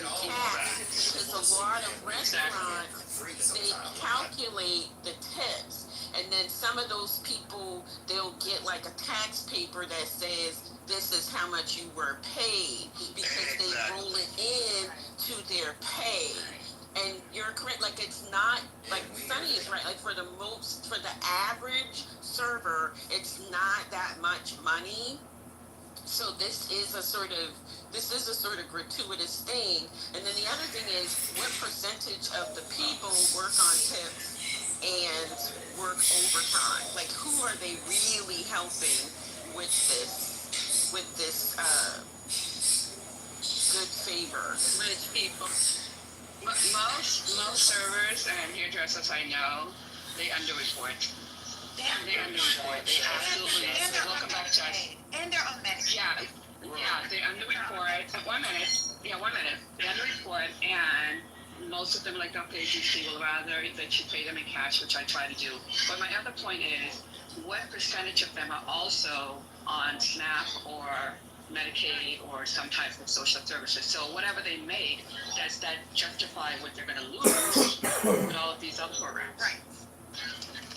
cash, because a lot of restaurants, they calculate the tips. And then some of those people, they'll get like a tax paper that says this is how much you were paid, because they roll it in to their pay. And you're correct, like it's not, like Sunny is right, like for the average server, it's not that much money. So this is a sort of gratuitous thing. And then the other thing is, what percentage of the people work on tips and work overtime? Like, who are they really helping with this good favor? Rich people. Most servers and hairdressers I know, they underreport. They underreport. They absolutely. They will come back to us. and their own medicine. Yeah, they underreport. 1 minute. Yeah, 1 minute. They underreport, and most of them, like Dr. AGC, will rather that you pay them in cash, which I try to do. But my other point is, what percentage of them are also on SNAP or Medicaid or some type of social services? So whatever they make, does that justify what they're going to lose with all of these other programs? Right.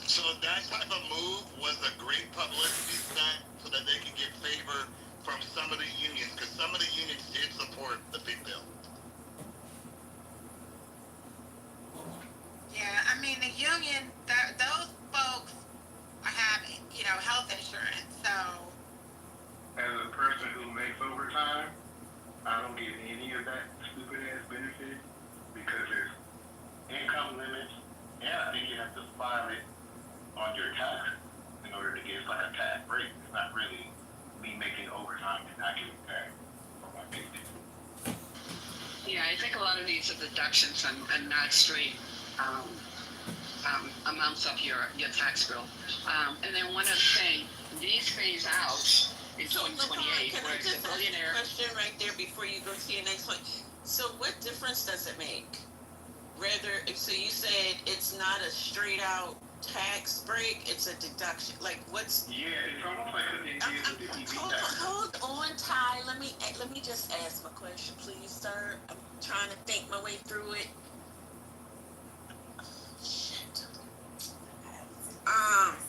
So that type of move was a great publicity stunt so that they can get favor from some of the unions, because some of the unions did support the big bill. Yeah, I mean, the union, those folks are having, health insurance, so. As a person who makes overtime, I don't get any of that stupid ass benefit because there's income limits, and I think you have to file it on your tax in order to get like a tax break. It's not really me making overtime and not getting taxed for my paycheck. Yeah, I think a lot of these are deductions and not straight amounts of your tax bill. And then one other thing, these phase out in 2028, Can I where just the ask billionaire. a question right there before you go to your next one? So what difference does it make? So you said it's not a straight out tax break, it's a deduction. Like what's? Yeah, it's almost like what they did with the TV tax. Hold on, Ty. Let me just ask my question, please, sir. I'm trying to think my way through it. Shit.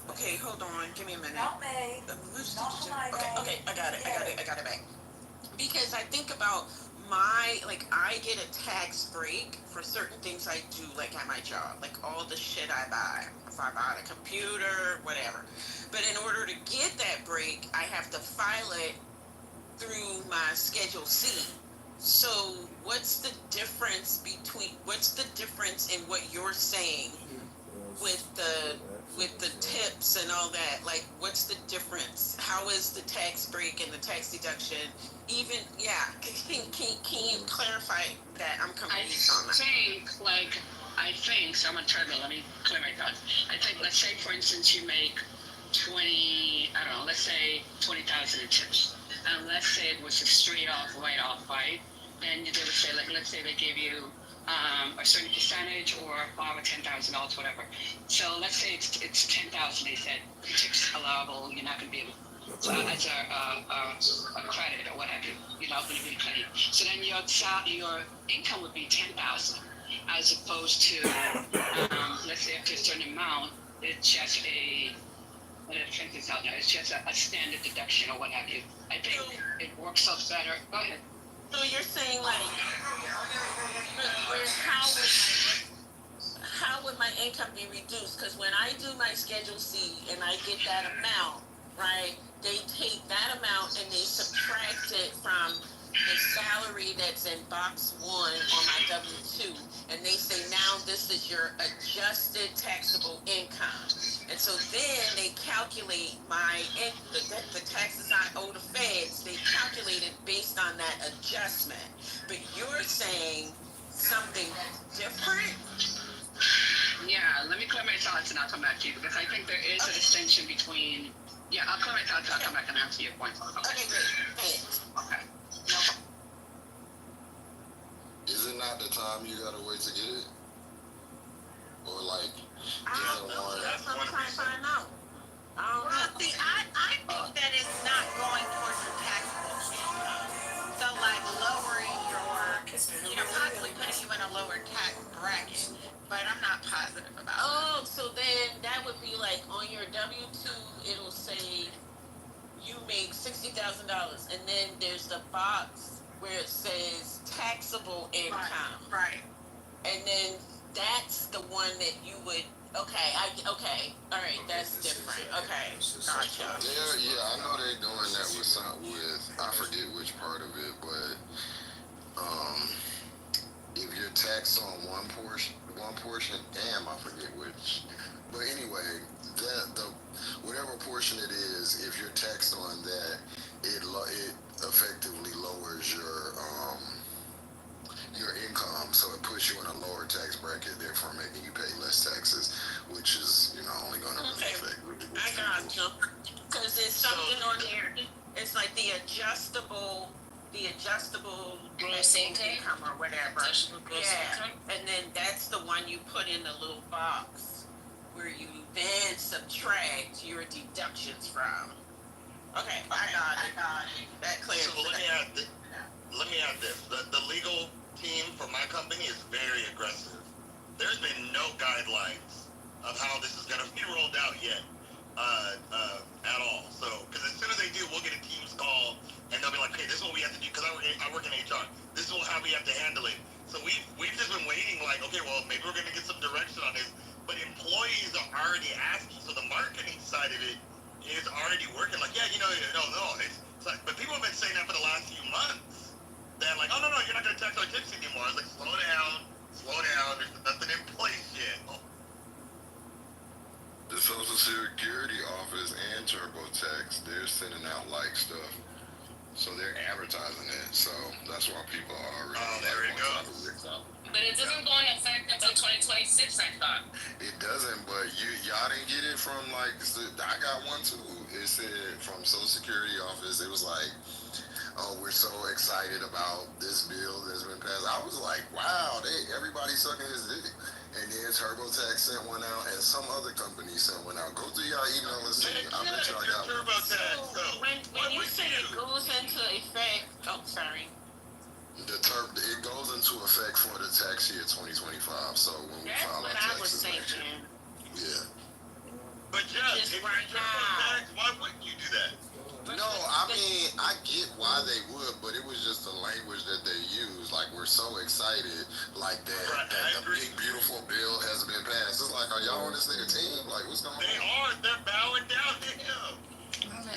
Okay, hold on. Give me a minute. Okay, I got it back. Because I think about I get a tax break for certain things I do, like at my job, like all the shit I buy. If I buy a computer, whatever. But in order to get that break, I have to file it through my Schedule C. So what's the difference in what you're saying with the tips and all that? Like, what's the difference? How is the tax break and the tax deduction even? Yeah, can you clarify that? I'm confused on that. I think, so I'm gonna try to, let me clear my thoughts. I think, let's say, for instance, you make 20,000 in tips. And let's say it was a straight off, write-off, right? Then they would say, like, let's say they give you a certain percentage or $5,000 or $10,000, whatever. So let's say it's 10,000. They said tips allowable. You're not going to be able. So as a credit or what have you, you're not going to be claimed. So then your income would be 10,000, as opposed to let's say up to a certain amount, it's just it's just a standard deduction or what have you. I think it works out better. Go ahead. So you're saying like, how would my income be reduced? Because when I do my Schedule C and I get that amount, right, they take that amount and they subtract it from the salary that's in box 1 on my W-2, and they say now this is your adjusted taxable income. And so then they calculate the taxes I owe the feds. They calculate it based on that adjustment. But you're saying something different? Yeah, let me clear my thoughts and I'll come back to you because I think there is a distinction between. Yeah, I'll clear my thoughts and I'll come back and answer your points. Okay, great. Thanks. Okay. No problem. Is it not the time you gotta wait to get it? Or like, I don't know. That's what I'm trying to find out. I don't Well, know. see, I think that it's not going towards your taxable income. So like lowering possibly putting you in a lower tax bracket. But I'm not positive about it. Oh, so then that would be like on your W-2, it'll say you make $60,000, and then there's the box where it says taxable income, Right. and then that's the one that you would. Okay, all right, that's different. Okay, gotcha. Yeah, I know they doing that with I forget which part of it, but if you're taxed on one portion, damn, I forget which. But anyway, the whatever portion it is, if you're taxed on that, it effectively lowers your income, so it puts you in a lower tax bracket, therefore making you pay less taxes, which is only going to Okay, affect. I got you. Because there's something on here. It's like the adjustable gross income or whatever. Yeah, and then that's the one you put in the little box where you then subtract your deductions from. Okay, I got it. That clears So let me add this. The legal team for my company is very aggressive. There's been no guidelines of how this is going to be rolled out yet at all. So, because as soon as they do, we'll get a Teams call and they'll be like, "Hey, this is what we have to do." Because I work in HR. This is how we have to handle it. So we've just been waiting. Like, okay, well, maybe we're going to get some direction on this. But employees are already asking. So the marketing side of it is already working. Like, yeah, no. It's like, but people have been saying that for the last few months. That like, oh no, you're not going to tax our tips anymore. I was like, slow down. There's nothing in place yet. The Social Security Office and TurboTax, they're sending out like stuff, so they're advertising it. So that's why people are already. Oh, there it goes. But it doesn't go into effect until 2026, I thought. It doesn't, but y'all didn't get it from like. I got one too. It said from Social Security Office. It was like, oh, we're so excited about this bill that's been passed. I was like, wow, everybody's sucking his dick. And then TurboTax sent one out, and some other company sent one out. Go through y'all email and see. I bet y'all got one. TurboTax. So when you say it goes into effect, sorry. It goes into effect for the tax year 2025. So when we That's file what our I was taxes next year. thinking. Yeah. But Jeff, Just if right you're now. TurboTax, why wouldn't you do that? No, I mean, I get why they would, but it was just the language that they use. Like, we're so excited, like that, Right, that I the agree. big, beautiful bill has been passed. It's like, are y'all on this nigga team? Like, what's going They on? are. They're bowing down to him.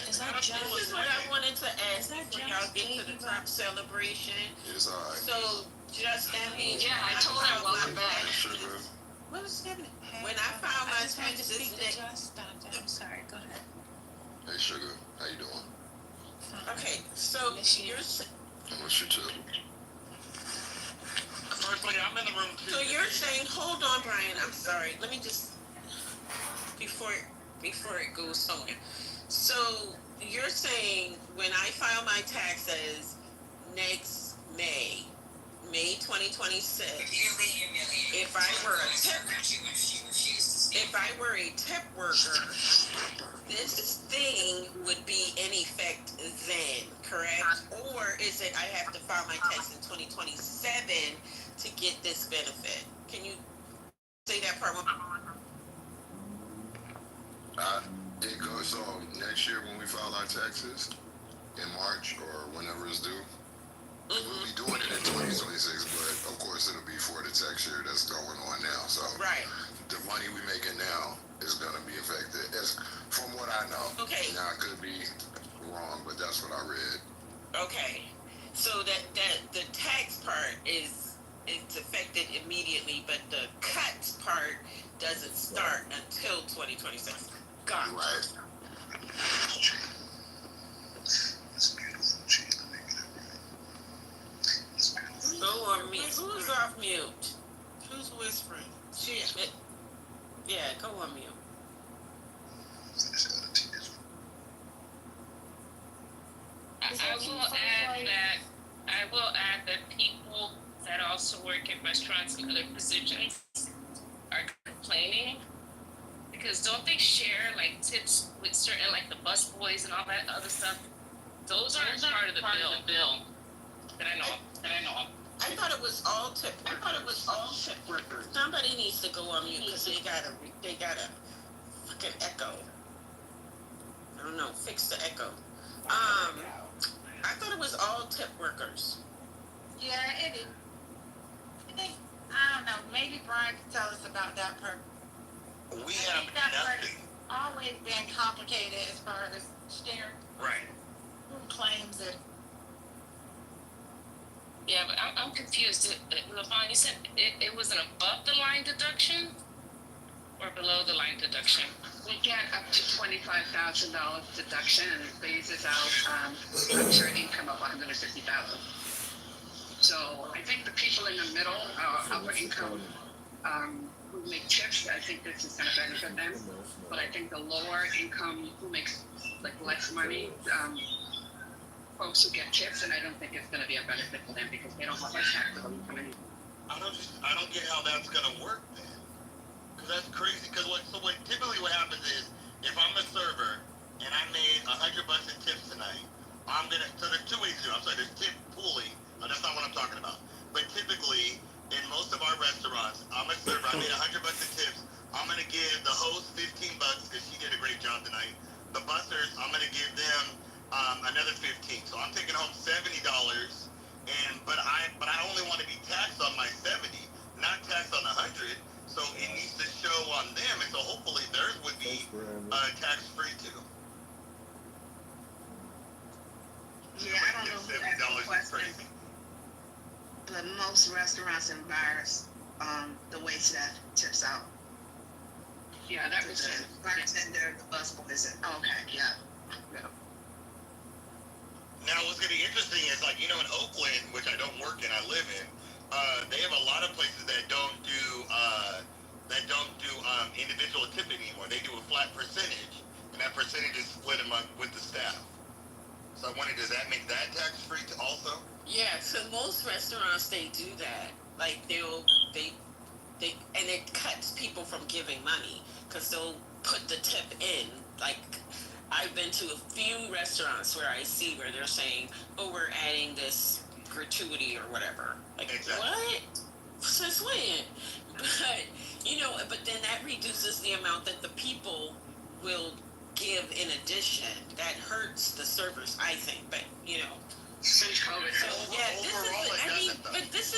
Is that this is what I wanted to ask before y'all get to the Trump celebration. It's all right. So, just that means Yeah, I told her welcome back. Sugar. what was happening? When I filed my taxes next. I'm sorry, go ahead. Hey, Sugar. How you doing? Okay, so you're I miss you too. Firstly, I'm in the room too. so you're saying, hold on, Brian. I'm sorry. Let me just before it goes somewhere. So you're saying when I file my taxes next May 2026, if I were a tip worker, this thing would be in effect then, correct? Or is it I have to file my tax in 2027 to get this benefit? Can you say that part one? It goes so next year when we file our taxes in March or whenever it's due. We'll be doing it in 2026, but of course it'll be for the tax year that's going on now. So Right. the money we making now is gonna be affected, as from what I know. Okay. Now I could be wrong, but that's what I read. Okay. So that the tax part is it's affected immediately, but the cuts part doesn't start until 2026. Gotcha. Right. Go on mute. Who's off mute? Who's whispering? Shit. Yeah, go on mute. I will add that people that also work in restaurants and other positions are complaining because don't they share like tips with certain like the bus boys and all that other stuff? Those aren't part of the bill that I know of. I thought it was all tip workers. Somebody needs to go on mute because they got a fucking echo. I don't know. Fix the echo. I thought it was all tip workers. Yeah, it is. I think, I don't know, maybe Brian can tell us about that part. We I have think that part nothing. has always been complicated as far as sharing Right. who claims it. Yeah, but I'm confused. LaVon, you said it was an above the line deduction or below the line deduction? We get up to $25,000 deduction, and it phases out after an income of $150,000. So I think the people in the middle, upper income, who make tips, I think this is going to benefit them. But I think the lower income, who makes like less money, folks who get tips, and I don't think it's going to be a benefit for them because they don't have that taxable income anymore. I don't get how that's gonna work then. Cause that's crazy. Cause typically what happens is if I'm a server and I made $100 in tips tonight, so there's two ways to do it. I'm sorry, there's tip pooling. That's not what I'm talking about. But typically in most of our restaurants, I'm a server. I made $100 in tips. I'm gonna give the host $15 because she did a great job tonight. The bussers, I'm gonna give them another $15. So I'm taking home $70. But I only want to be taxed on my 70, not taxed on 100. So it needs to show on them, and so hopefully theirs would be tax free too. Yeah, I don't know who asked the question, but most restaurants and bars, the wait staff tips out. Yeah, that was it. Bartender, the busboys, okay, yeah. Now, what's going to be interesting is, like, in Oakland, which I don't work in, I live in, they have a lot of places that don't do individual tip anymore. They do a flat percentage, and that percentage is split among with the staff. So I wondered, does that make that tax free also? Yeah, so most restaurants they do that. Like they and it cuts people from giving money because they'll put the tip in. Like I've been to a few restaurants where I see where they're saying, "Oh, we're adding this gratuity or whatever." Like exactly. What? Since when? But then that reduces the amount that the people will give in addition. That hurts the servers, I think. But So yeah, this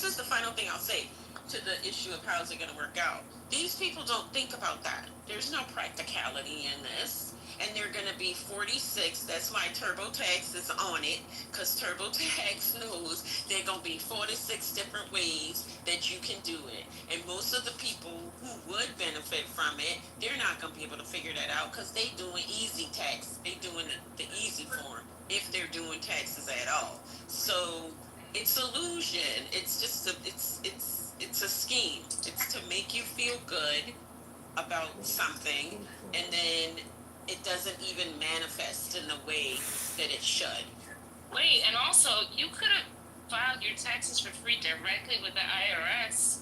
is the final thing I'll say to the issue of how's it going to work out. These people don't think about that. There's no practicality in this. And they're going to be 46. That's why TurboTax is on it, because TurboTax knows there are going to be 46 different ways that you can do it. And most of the people who would benefit from it, they're not going to be able to figure that out because they doing easy tax. They doing the easy form if they're doing taxes at all. So it's illusion. It's just it's a scheme. It's to make you feel good about something, and then it doesn't even manifest in the way that it should. Wait, and also you could have filed your taxes for free directly with the IRS.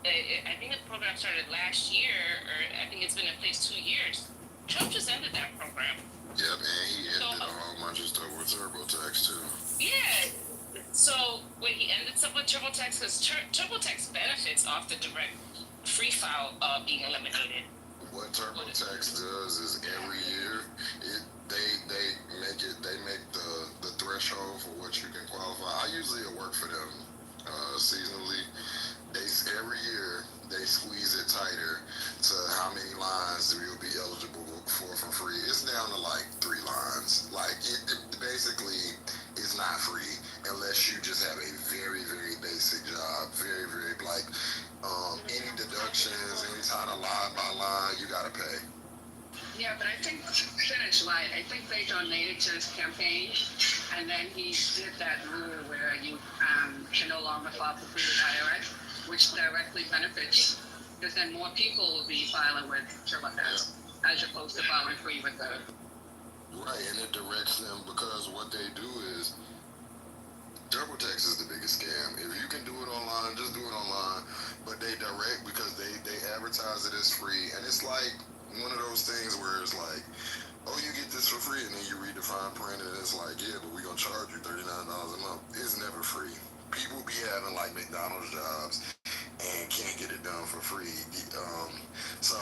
I think the program started last year, or I think it's been in place 2 years. Trump just ended that program. Yep, and he ended a whole bunch of stuff with TurboTax too. Yeah. So wait, he ended stuff with TurboTax because TurboTax benefits off the direct free file being eliminated. What TurboTax does is every year they make the threshold for what you can qualify. I usually work for them seasonally. Every year they squeeze it tighter to how many lines you'll be eligible for free. It's down to like 3 lines. Like it basically is not free unless you just have a very very basic job. Very very like any deductions, any kind of line by line, you gotta pay. Yeah, but I think Finish Light, I think they donated to his campaign, and then he did that rule where you can no longer file for free with IRS, which directly benefits, because then more people will be filing with TurboTax as opposed to filing free with the. Right, and it directs them because what they do is TurboTax is the biggest scam. If you can do it online, just do it online. But they direct because they advertise it as free, and it's like one of those things where it's like, oh, you get this for free, and then you read the fine print, and it's like, yeah, but we gonna charge you $39 a month. It's never free. People be having like McDonald's jobs and can't get it done for free. So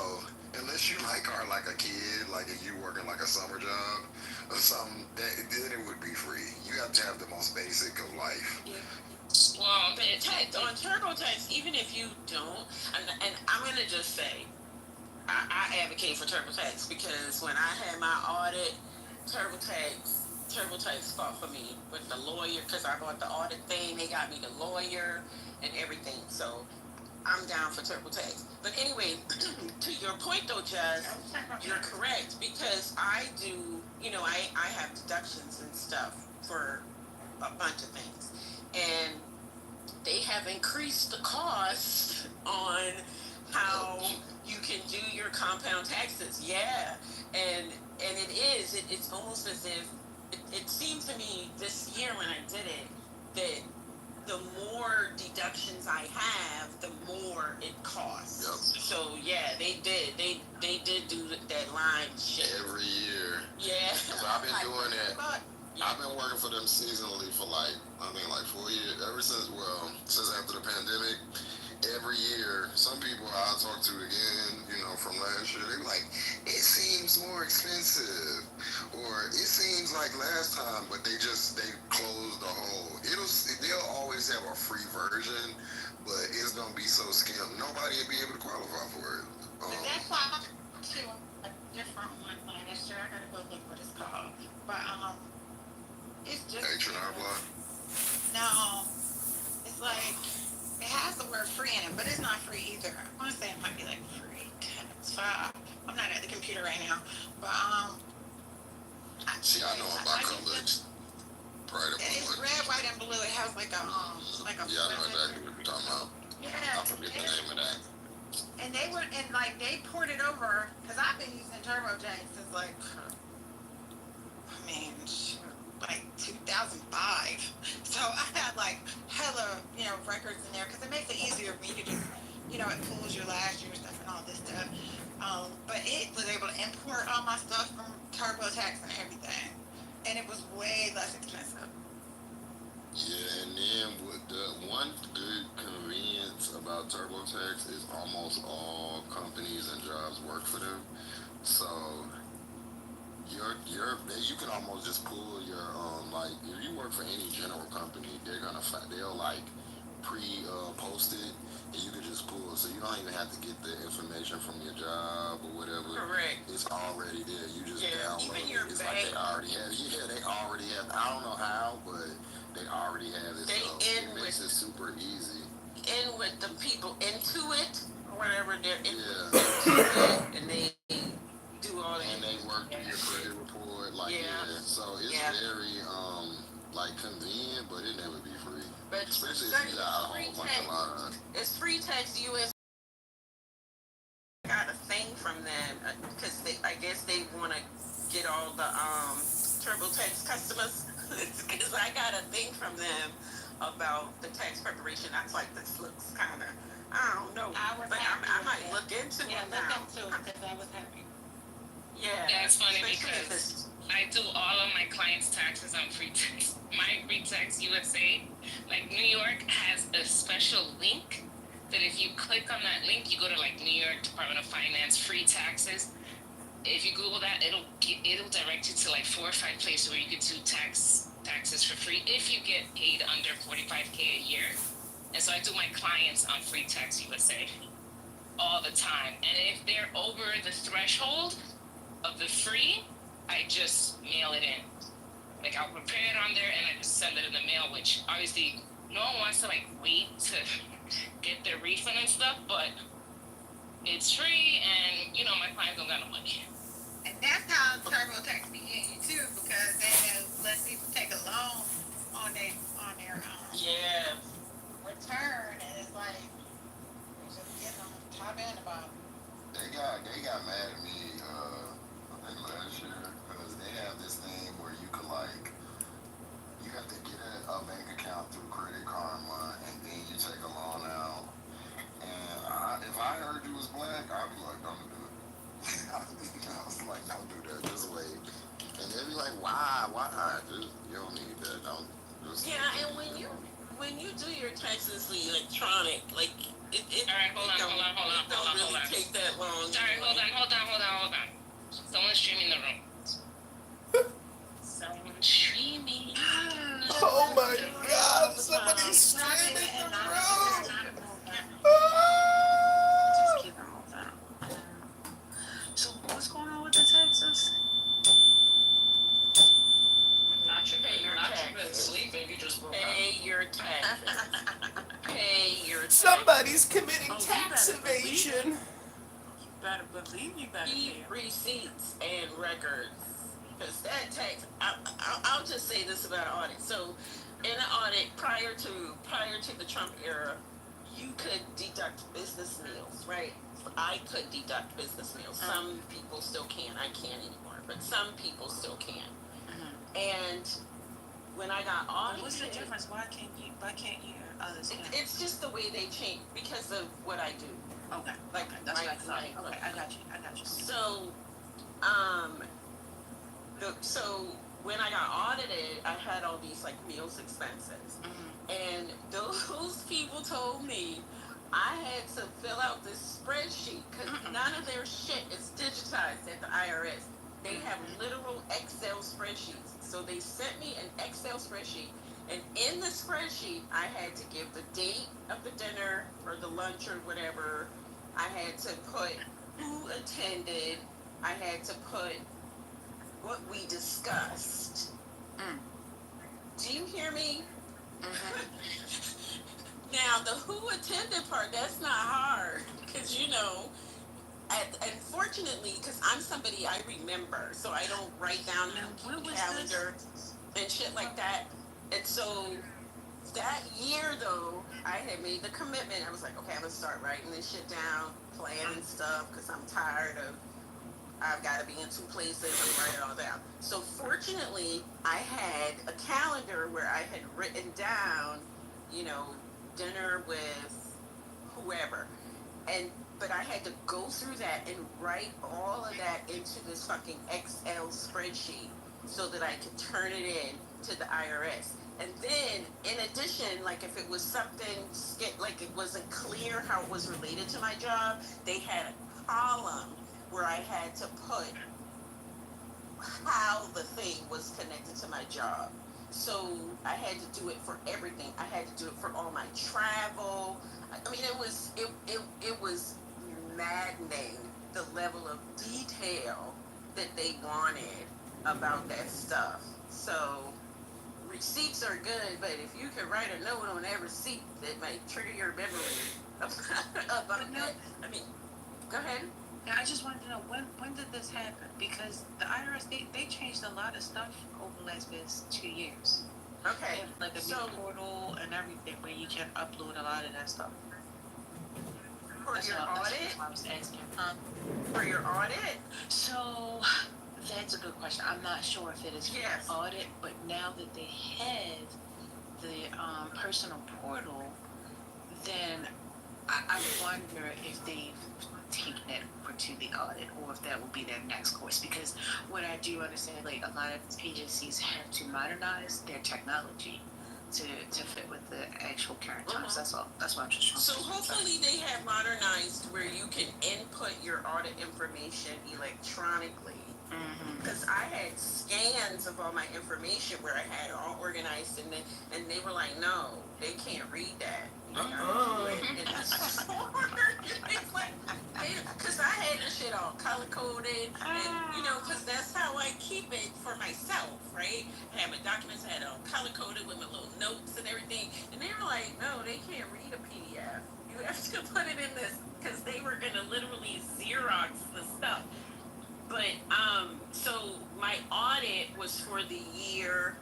unless you are like a kid, like if you working like a summer job or something, then it would be free. You have to have the most basic of life. Yeah. Well, But on TurboTax, even if you don't, and I'm gonna just say, I advocate for TurboTax because when I had my audit, TurboTax fought for me with the lawyer because I bought the audit thing. They got me the lawyer and everything. So I'm down for TurboTax. But anyway, to your point though, Jazz, you're correct because I do, I have deductions and stuff for a bunch of things. And they have increased the cost on how you can do your compound taxes. Yeah. And it's almost as if it seemed to me this year when I did it that the more deductions I have, the more it costs. Yep. So yeah, they did do that line shit Every year. Yeah. Because I've been doing it. Yeah. I've been working for them seasonally for like 4 years. Since after the pandemic. Every year, some people I talk to again, from last year, they were like, it seems more expensive, or it seems like last time, but they closed the whole. They'll always have a free version, but it's gonna be so skimp, nobody will be able to qualify for it. But that's why I'm to a different one last year. I gotta go look what it's called. But it's just H&R Block. no. It's like it has the word free in it, but it's not free either. I want to say it might be like free tax. So I'm not at the computer right now, but See, I know about colors. It's red, white, and blue. It has like a Yeah, I know exactly what you're talking about. Yeah. I forget the name of that. And they went and they poured it over because I've been using TurboTax since like 2005. So I had like hella records in there because it makes it easier for me to just it pulls your last year stuff and all this stuff. But it was able to import all my stuff from TurboTax and everything, and it was way less expensive. Yeah, and then with the one good convenience about TurboTax is almost all companies and jobs work for them. So you can almost just pull your like if you work for any general company, they'll like post it, and you can just pull it. So you don't even have to get the information from your job or whatever. Correct. It's already there. You just download even it. your It's bank. like they already have. Yeah, they already have. I don't know how, but they already have it. They So it makes it super easy. In with the people into it or whatever they're in Yeah. into it, and they do all that. And they work through your credit report, like So it's very like convenient, but it never be free. But especially if you got a whole bunch of lines. It's free tax US. Got a thing from them because I guess they want to get all the TurboTax customers because I got a thing from them about the tax preparation. I was like, this looks kind of, I don't know, but I might look into it now. Look into it because I was happy. Yeah, that's funny especially because I do all of my clients' taxes on free tax. My free tax USA, like New York has a special link that if you click on that link, you go to like New York Department of Finance free taxes. If you Google that, it'll direct you to like 4 or 5 places where you can do tax taxes for free if you get paid under 45K a year. And so I do my clients on Free Tax USA all the time. And if they're over the threshold of the free, I just mail it in. Like I'll prepare it on there and I just send it in the mail, which obviously no one wants to like wait to get their refund and stuff, but it's free and you know my clients don't got no money. And that's how TurboTax be getting you too, because they let people take a loan on their Yeah. return, and it's like they just getting on the top end about it. They got mad at me, I think last year, because they have this thing where you could like, you have to get a bank account through Credit Karma, and then you take a loan out. And if I heard you was black, I'd be like, don't do it. I was like, don't do that, just wait. And they'd be like, why? Just, you don't need that, don't. Just, Yeah, and when you do your taxes electronic, like it All right, hold on. don't really take that long. Sorry, hold on. Someone's streaming the room. Someone's streaming. Oh my God! Somebody's streaming the room. Just keep it moving. So what's going on with the taxes? Not your taxes. Sleeping, you just woke up. Pay your taxes. Pay your taxes. Somebody's committing Oh, you tax better believe it. evasion. You better believe you better pay Keep 'em. receipts and records. Because that tax, I'll just say this about audit. So, in an audit, prior to the Trump era, you could deduct business meals, right? I could deduct business meals. Some people still can. I can't anymore, but some people still can. And when I got audited, What's the difference? Why can't you? Others can? it's just the way they change because of what I do. Okay. Like, Okay, that's what I thought. like- Okay, I got you. So, so when I got audited, I had all these like meals expenses, and those people told me I had to fill out this spreadsheet because none of their shit is digitized at the IRS. They have literal Excel spreadsheets. So they sent me an Excel spreadsheet, and in the spreadsheet, I had to give the date of the dinner or the lunch or whatever. I had to put who attended. I had to put what we discussed. Do you hear me? Now, the who attended part, that's not hard. Because, and fortunately, because I'm somebody I remember, so I don't write down the calendar and shit like that. And so that year, though, I had made the commitment. I was like, okay, I'm going to start writing this shit down, planning stuff, because I'm tired of, I've got to be in two places and write it all down. So fortunately, I had a calendar where I had written down, dinner with whoever. But I had to go through that and write all of that into this fucking Excel spreadsheet so that I could turn it in to the IRS. And then, in addition, like if it was something, like it wasn't clear how it was related to my job, they had a column where I had to put how the thing was connected to my job. So I had to do it for everything. I had to do it for all my travel. I mean, it was maddening the level of detail that they wanted about that stuff. So receipts are good, but if you could write a note on every receipt that might trigger your memory about that. I mean, go ahead. Yeah, I just wanted to know when did this happen? Because the IRS they changed a lot of stuff over the last 2 years. Okay. They have like a new portal and everything where you can upload a lot of that stuff. For That's your what audit? I was asking. For your audit? So that's a good question. I'm not sure if it is for Yes. audit, but now that they have the personal portal, then I wonder if they've taken it to the audit or if that will be their next course. Because what I do understand, like a lot of agencies have to modernize their technology to fit with the actual current times. That's all. That's what I'm just trying So to hopefully they have modernized where you can input your audit information electronically. Because I had scans of all my information where I had it all organized, and they were like, no, they can't read that. You gotta do it in the store. It's like, because I had the shit all color coded, and because that's how I keep it for myself, right? I had my documents, I had it all color coded with my little notes and everything, and they were like, no, they can't read a PDF. You have to put it in this, because they were gonna literally Xerox the stuff. But so my audit was for the year.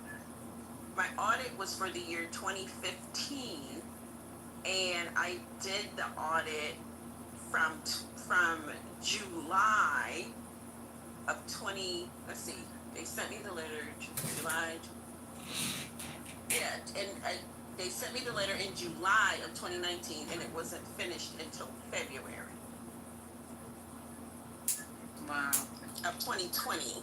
My audit was for the year 2015, and I did the audit from July of 20. Let's see. They sent me the letter July. Yeah, and they sent me the letter in July of 2019, and it wasn't finished until February. Wow. Of 2020.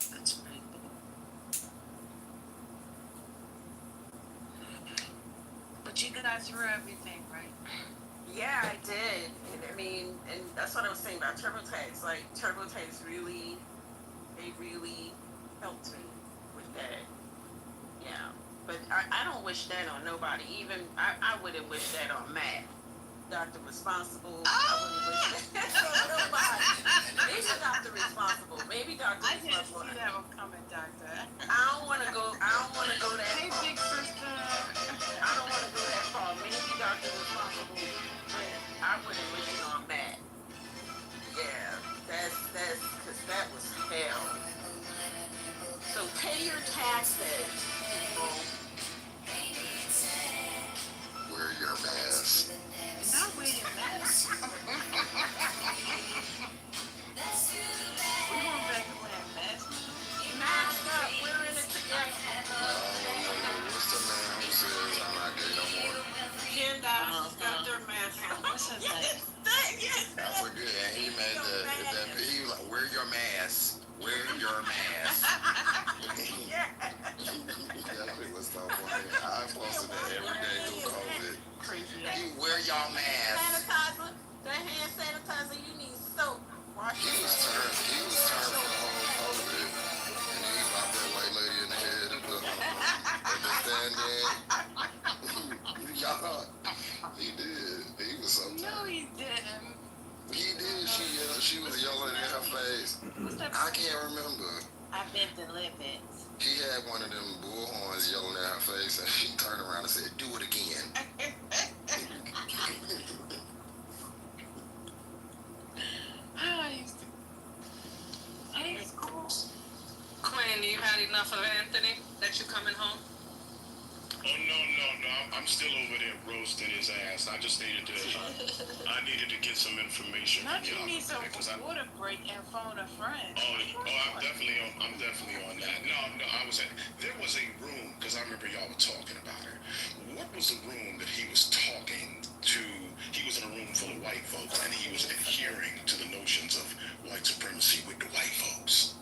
But you got through everything, right? Yeah, I did. And I mean, and that's what I was saying about TurboTax. Like, TurboTax really helped me with that. Yeah. But I don't wish that on nobody. Even, I wouldn't wish that on Matt. Dr. Responsible. I wouldn't wish that on nobody. Maybe Dr. Responsible. Maybe Dr. I didn't Responsible. see that one coming, Doctor. I don't want to go that Hey, far. big sister. I don't want to go that far. Maybe Dr. Responsible, but I wouldn't wish it on Matt. Yeah, that's because that was hell. So pay your taxes, people. Wear your mask. Not wearing a mask. We're going back to wearing masks. Mask up. We're in it together. What's the man who says I'm not gay no more? Candace got their mask on. What's his name? Yes. I forget. And he made he was like, wear your mask. Wear your mask. That shit was so funny. I posted that every day through COVID. You wear your mask. Sanitizer. That hand sanitizer. You need soap. Wash He your was hands. turned for the whole COVID. And then he popped that white lady in the head at the stand-in. Y'all, he did. He was so No, tired. he didn't. He did. She was yelling in her face. What's that? I can't remember. I've been delivered. He had one of them bullhorns yelling at her face, and she turned around and said, "Do it again." I used to. It's cool. Quinn, you had enough of Anthony that you coming home? Oh, no. I'm still over there roasting his ass. I just needed to get some information Not from you y'all. need some because water break and phone a friend. I'm definitely on that. No, there was a room, because I remember y'all were talking about her. What was the room that he was talking to? He was in a room full of white folks, and he was adhering to the notions of white supremacy with the white folks.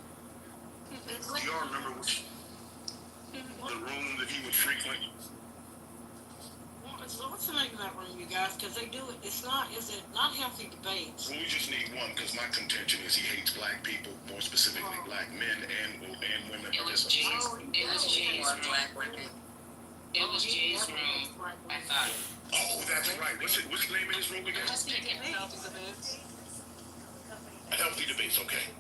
Do y'all remember the room that he would frequent? So what's the name of that room, you guys? Because they do it. Is it not healthy debates? Well, we just need one, because my contention is he hates black people, more specifically black men and women. It was Jay's room. It was Jay's room. I thought. Oh, that's right. What's the name of his room again? Healthy debates, okay.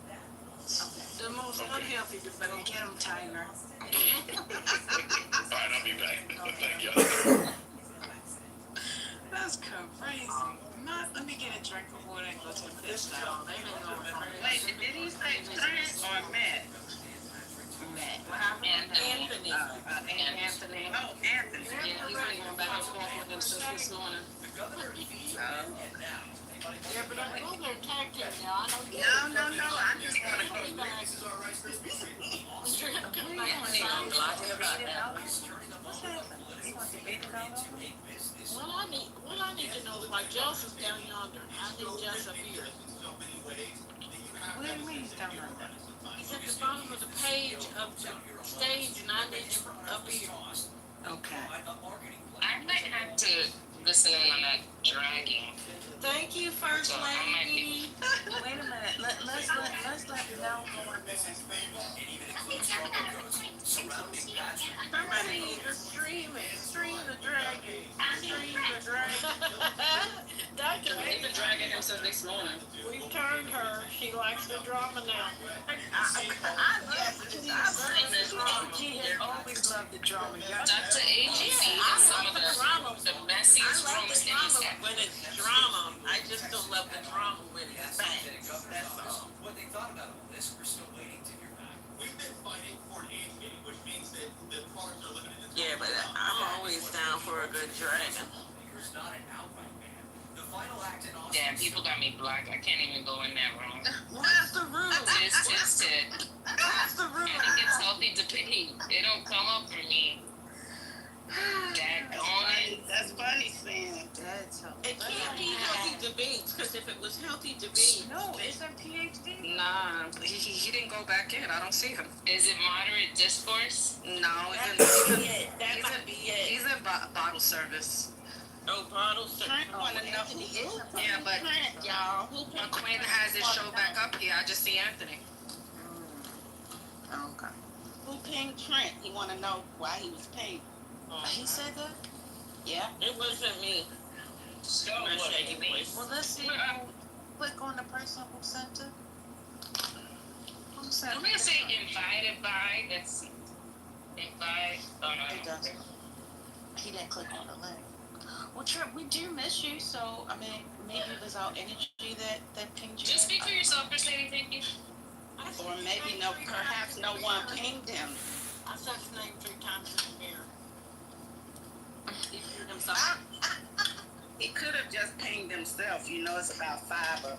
The most unhealthy debate. Get him, Tiger. All right, I'll be back. Thank y'all. That's crazy. Let me get a drink of water and go to the fish now. Wait, did he say Trent or Matt? Matt. Anthony. Anthony. Oh, Anthony. Yeah, he's been going back and forth with them since this morning. Yeah, but I'm going to tag team now. No. I just want to go. What I need to know is like Jess is down yonder. I need Jess up here. What do you mean he's down there? He's at the bottom of the page of the stage, and I need him up here. Okay. I might have to listen in on that dragging Thank you, First So I might be. Lady. Wait a minute. Let's let Mel go on there. Somebody need to stream it. Stream the dragon. Stream the dragon. Dr. They've been dragging him since this morning. We've turned her. She likes the drama now. I love this. She has always loved the drama. Dr. Agency is some of the messiest I love rooms the in East drama Africa. when it's drama. I just don't love the drama when it's facts. That's all. What they thought about all this, we're still waiting to hear back. We've been fighting for an age gate, which means that the products are limited to Yeah, but I'm always down for a good dragon. There's not an outright ban. The final act in Austin. Damn, people got me blocked. I can't even go in that room. Where's the room? Just Where's the room? I think it's healthy debate. They don't come up for me. Daggone it. That's funny, Sam. That's so It can't be healthy debates, because if it was healthy debates, No, it's a PhD. Nah, he didn't go back in. I don't see him. Is it moderate discourse? No, That he's might in, be it. That might be it. he's in bottle service. no bottles. Trent wanna know who Yeah, but Trent, y'all. Who Quinn has his show back up here. I just see Anthony. Okay. Who pinged Trent? He wanna know why he was pinged. He said that? Yeah. It wasn't me. So My what shaky you mean? voice. Well, let's see. Click on the person who sent it. Who sent I'm gonna say invited by. That's invite. Oh no. It doesn't. He didn't click on the link. Well, Trent, we do miss you, so, I mean, maybe it was our energy that pinged you. Just speak for yourself, Mercedes. Thank you. Or maybe perhaps no one pinged him. I said his name 3 times in the mirror. He pinged himself. He could have just pinged himself. You know, it's about 5 of them.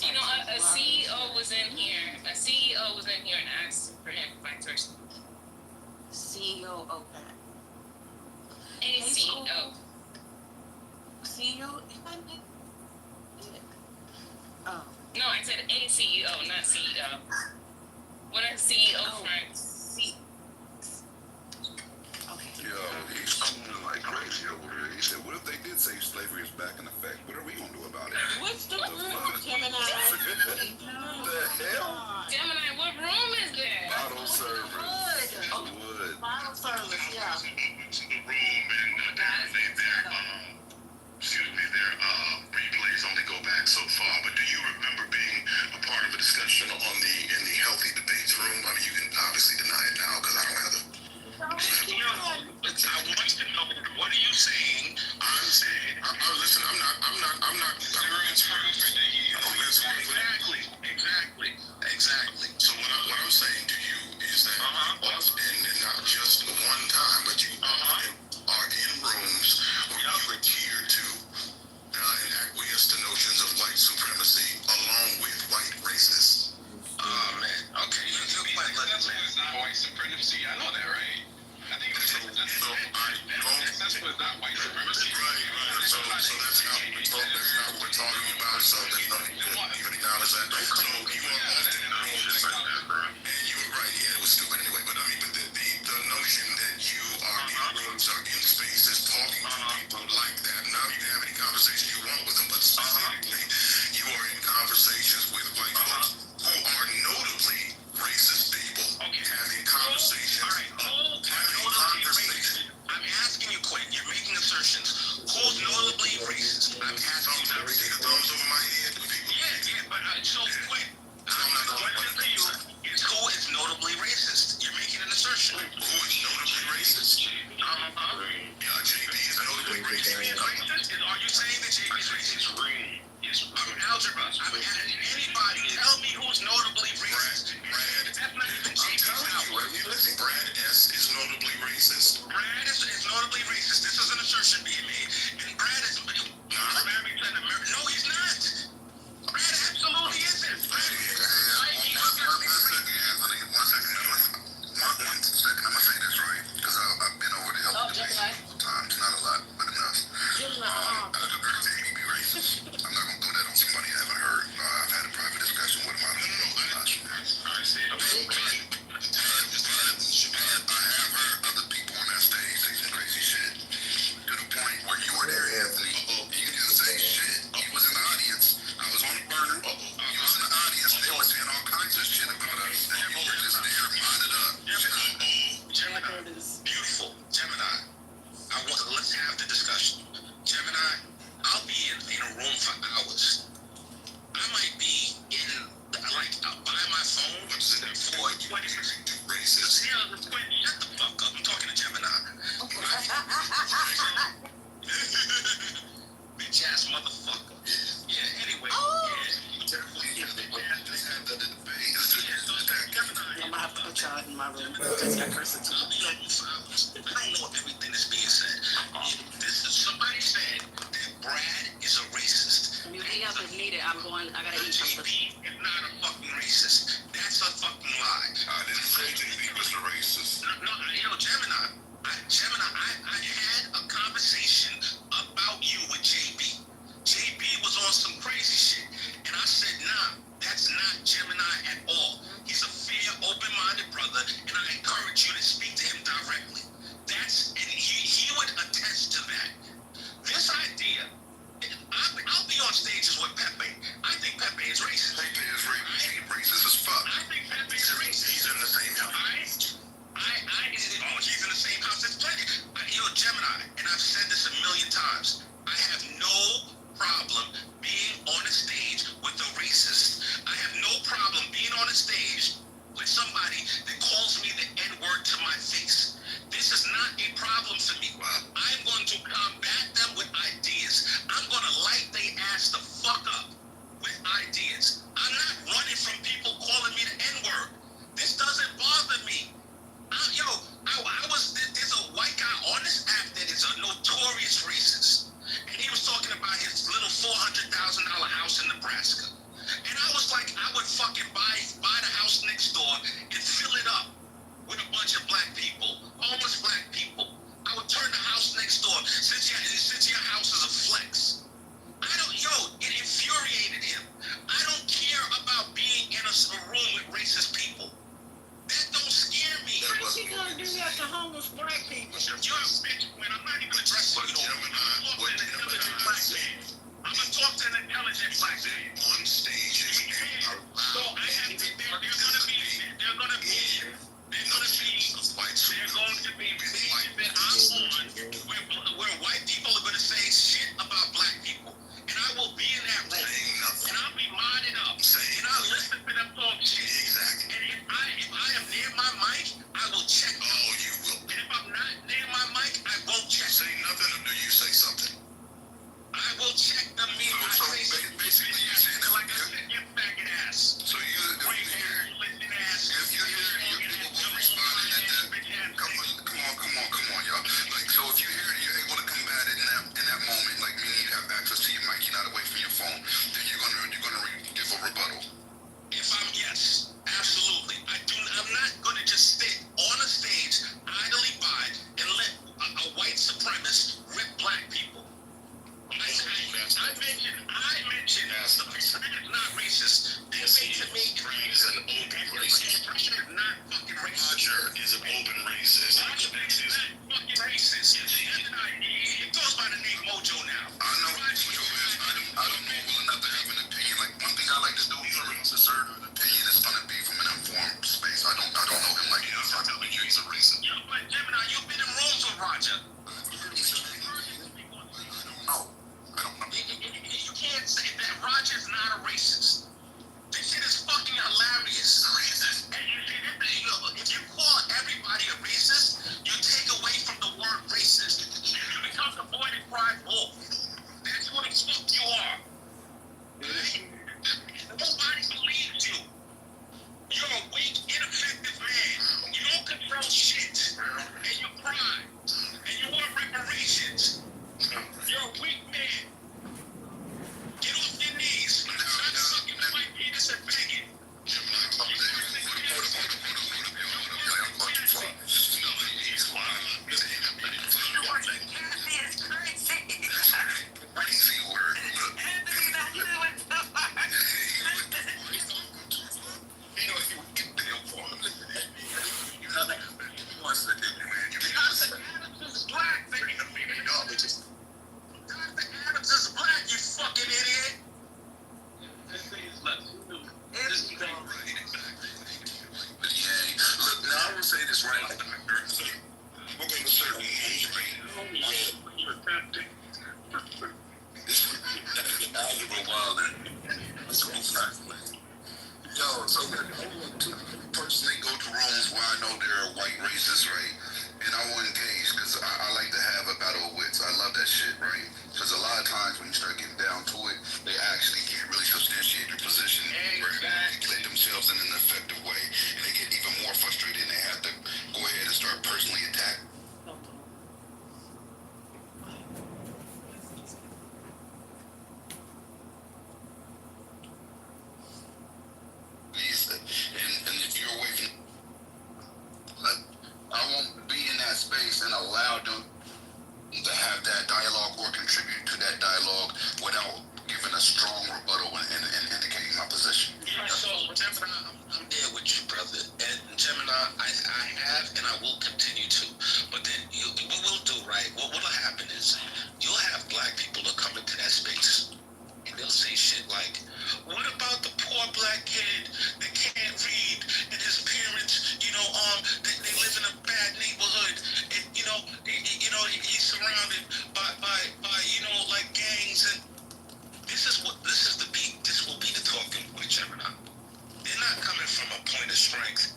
You know, a CEO was in here. A CEO was in here and asked for him vice versa. CEO open. A CEO. CEO? Oh. No, I said a CEO, not CEO. What are CEO friends? Okay. Yo, he's cooning like crazy over there. He said, what if they did say slavery is back in effect? What are we going to do about it? What's the room, Gemini? The hell? Gemini, what room is that? Bottle service. Wood. Bottle service, yeah. To the room and their replays only go back so far. But do you remember being a part of a discussion in the healthy debates room? I mean, you can obviously deny it now because I don't have the. I want to know, what are you saying? I'm saying, listen, I'm not. Exactly. So what I'm saying to you is that, and not just one time, but you are in rooms where you adhere to and acquiesce to notions of white supremacy along with white racists. Man, okay, you took my lesson. It's not white supremacy. I know that, right? I think that's not white supremacy. Right. So that's not what we're talking about. So there's nothing to even acknowledge that. So you are often in rooms like that, bro. And you were right. Yeah, it was stupid anyway. But I mean, but the notion that you are in rooms or in spaces talking to people like that. Now you can have any conversation you want with them, but specifically, you are in conversations with white folks who are notably racist people. Having conversations. I'm asking you, Quinn. You're making assertions. Who's notably racist? I'm asking you. See the thumbs over my head? Yeah, but so Quinn. I'm not Racist. Yeah, shut the fuck up. I'm talking to Gemini. Bitch ass motherfucker. Yeah, anyway. Yeah. I'm gonna have to put y'all in my room because y'all cursing too much. I don't know everything that's being said. This is somebody said that Brad is a racist. You hang up and need it. I gotta eat something. JP is not a fucking racist. That's a fucking lie. I didn't say JP was a racist. No, Gemini. I had a conversation about you with JB. JB was on some crazy shit, and I said, nah, that's not Gemini at all. He's a fair, open-minded brother, and I encourage you to speak to him directly. And he would attest to that. This idea, I'll be on stages with Pepe. I think Pepe is racist. Pepe is racist as fuck. I think Pepe is racist. He's in the same house. He's in the same house as Plenty. Gemini, and I've said this a million times, I have no problem being on a stage with a racist. I have no problem being on a stage with somebody that calls me the N-word to my face. This is not a problem for me. I'm going to combat them with ideas. I'm going to light their ass the fuck up with ideas. I'm not running from people calling me the N-word. This doesn't bother me. There's a white guy on this app that is a notorious racist. And he was talking about his little $400,000 house in Nebraska. And I was like, I would fucking buy the house next door and fill it up with a bunch of black people, homeless black people. I would turn the house next door since your house is a flex. It infuriated him. I don't care about being in a room with racist people. That don't scare me. How's she gonna do that to homeless black people? You're a bitch when I'm not even addressing you. I'm gonna talk to an intelligent black man. I'm gonna talk to an intelligent black man. On stage. So I have to, they're going to be stages that I'm on where white people are going to say shit about black people. And I will be in that room. And I'll be modded up. And I'll listen to them talk shit. Exactly. And if I am near my mic, I will check. Oh, you will. And if I'm not near my mic, I won't check. Say nothing or do you say something? I will check the meat. So basically you're saying that like I said, you faggot ass. So you hear Listen ass. if you hear you people will respond at that. Come on, y'all. Like so if you hear it, you're able to combat it in that moment, like meaning you have access to your mic, you're not away from your phone, then you're gonna give a rebuttal. Yes, absolutely. I'm not gonna just sit on a stage idly by and let a white supremacist rip black people. I mentioned the know they're white racist, right? And I will engage because I like to have a battle of wits. I love that shit, right? Because a lot of times when you start getting down to it, they actually can't really substantiate their position or articulate themselves in an effective way. And they get even more frustrated and they have to go ahead and start personally attacking these. And if you're away from, I won't be in that space and allow them to have that dialogue or contribute to that dialogue without giving a strong rebuttal and indicating my position. So, Gemini, I'm there with you, brother. And Gemini, I have and I will continue to. But then what we'll do, right? What'll happen is you'll have black people that come into that space and they'll say shit like, what about the poor black kid that can't read and his parents, they live in a bad neighborhood and, he's surrounded by like gangs and this is the beat. This will be the talking point, Gemini. They're not coming from a point of strength.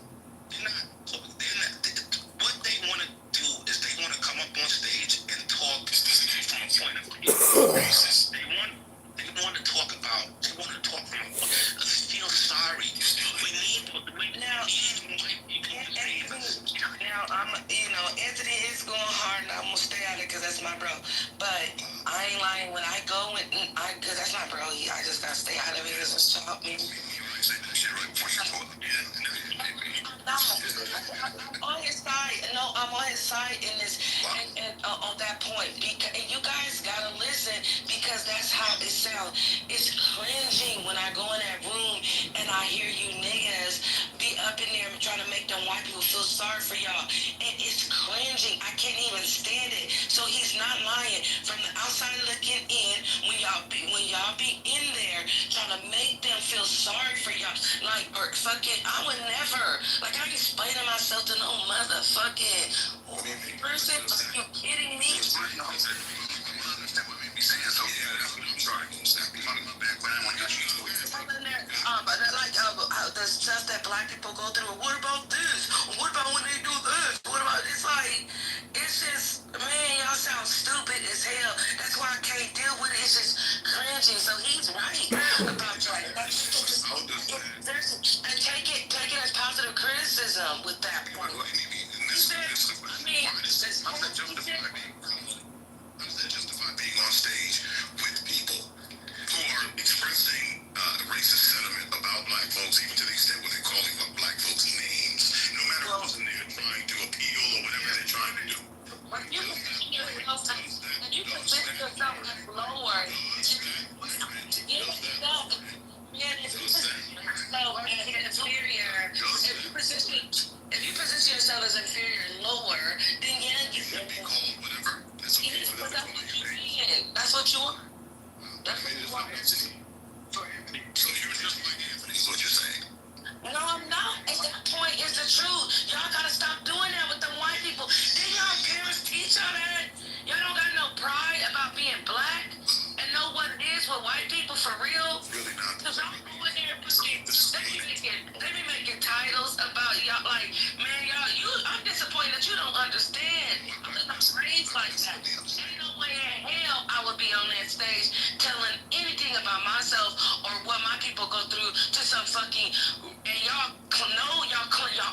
What they want to do is they want to come up on stage and talk from a point of basis. They want to talk from feel sorry. We need Now, Anthony is going hard, and I'm gonna stay out of it because that's my bro. But I ain't lying. When I go because that's my bro. I just gotta stay out of it. It's just chop me. I'm on his side. No, I'm on his side in this, and on that point. Because you guys gotta listen because that's how it sounds. It's cringing when I go in that room and I hear you niggas be up in there trying to make them white people feel sorry for y'all. And it's cringing. I can't even stand it. So he's not lying. From the outside looking in, when y'all be in there trying to make them feel sorry for y'all, like or fucking, I would never. Like I explaining myself to no motherfucking person. Are you kidding me? The stuff that black people go through. What about this? What about when they do this? What about it's like it's just man, y'all sound stupid as hell. That's why I can't deal with it. It's just cringy. So he's right about y'all. And take it as positive criticism with that point. He said, justify being on stage with people who are expressing racist sentiment about black folks, even to the extent where they're calling up black folks names, no matter who's in there trying to appeal or whatever they're trying to do. When you position yourself as lower, if you position yourself as inferior and lower, then yeah, you can be called whatever. That's okay for them. That's what you want. That's what you want. So you're just like Anthony, is what you're saying. No, I'm not. At that point, it's the truth. Y'all gotta stop doing that with them white people. Didn't y'all parents teach y'all that? Y'all don't got no pride about being black and know what it is with white people for real? Really not. Cause I'm going there and they be making titles about y'all like, man, I'm disappointed that you don't understand. I'm not raised like that. Ain't no way in hell I would be on that stage telling anything about myself or what my people go through to some fucking, and y'all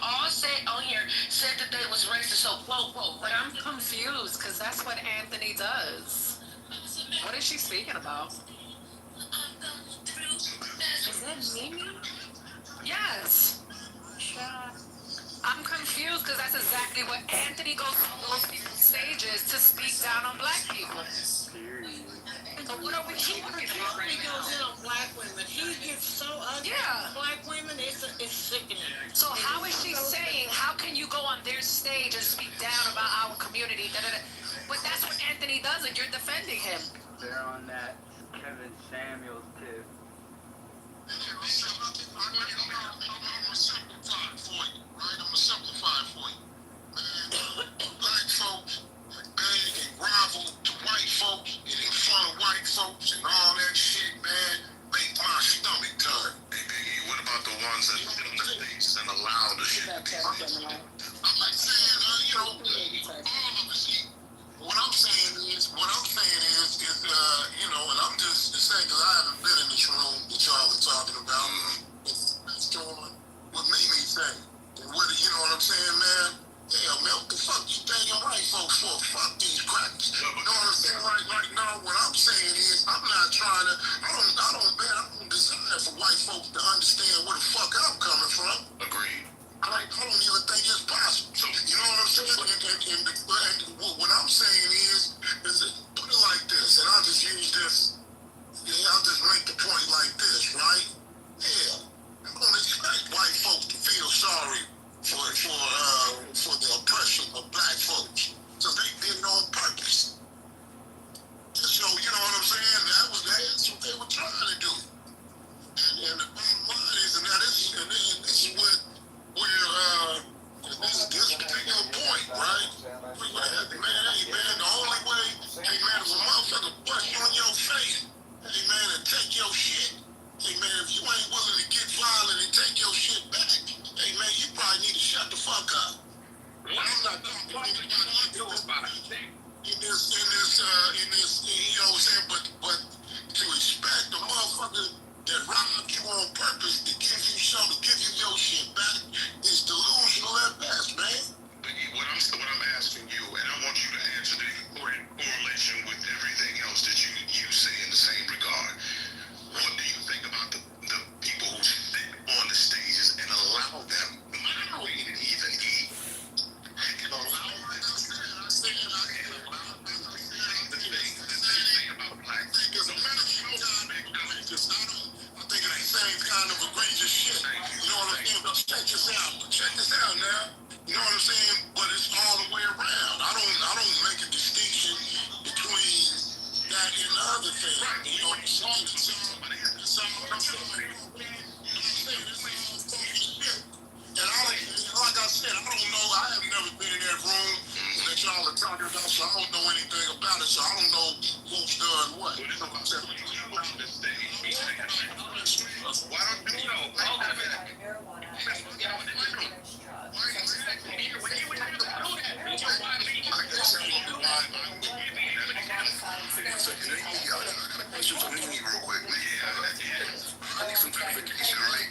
all said on here said that they was racist, so quote. But I'm confused because that's what Anthony does. What is she speaking about? Is that Mimi? Yes. I'm confused because that's exactly what Anthony goes on those stages to speak down on black people. So what are we talking about? He goes in on black women. He gets so ugly. Yeah. Black women, it's sickening. So how is she saying, how can you go on their stage and speak down about our community? But that's what Anthony does and you're defending him. They're on that Kevin Samuels tip. I'm gonna simplify it for you. Man, black folks beg and grovel to white folks and in front of white folks and all that shit, man, make my stomach turn. Hey, Biggie, what about the ones that sit on the stage and allow the shit to be know, all of us. What I'm saying is, you know, and I'm just saying because I haven't been in this room that y'all are talking about. It's going what made me say, and what you know what I'm saying, man? Hell, man, what the fuck you thinking white folks for? Fuck these crackers. You know what I'm saying? Right now, what I'm saying is, I'm not trying to. I don't desire for white folks to understand where the fuck I'm coming from. Agreed. I don't even think it's possible. So, you know what I'm saying? And what I'm saying is that, put it like this, and I'll just use this, I'll just make the point like this, right? Yeah, I don't expect white folks to feel sorry for the oppression of black folks. So they did it on purpose. So, you know what I'm saying? That's what they were trying to do. And the bottom line is, and this is this particular point, right? We would have, man, hey man, the only way, hey man, if a motherfucker bust you in your face, hey man, and take your shit, hey man, if you ain't willing to get violent and take your shit back, hey man, you probably need to shut the fuck up. Well, I'm not talking about in this, you know what I'm saying, but to expect a motherfucker that robbed you on purpose to give you your shit back is delusional at best, man. Biggie, what I'm asking you, and I want you to answer the important correlation with everything else that you say in the same regard. What do you think about the people who sit on the stages and allow them, moderate and even eat, and allow the thing about black people? I think it's the same kind of egregious shit. You know what I'm saying? But check this out now. You know what I'm saying? But it's all the way around. I don't make a distinction between that and the other thing. You know what I'm saying? It's all what I'm saying. And like I said, I don't know. I have never been in that room that y'all are talking about, so I don't know anything about it. So I don't know who's done what. You know what I'm saying? Why don't you know? Question for Mimi real quick. I need some clarification, right?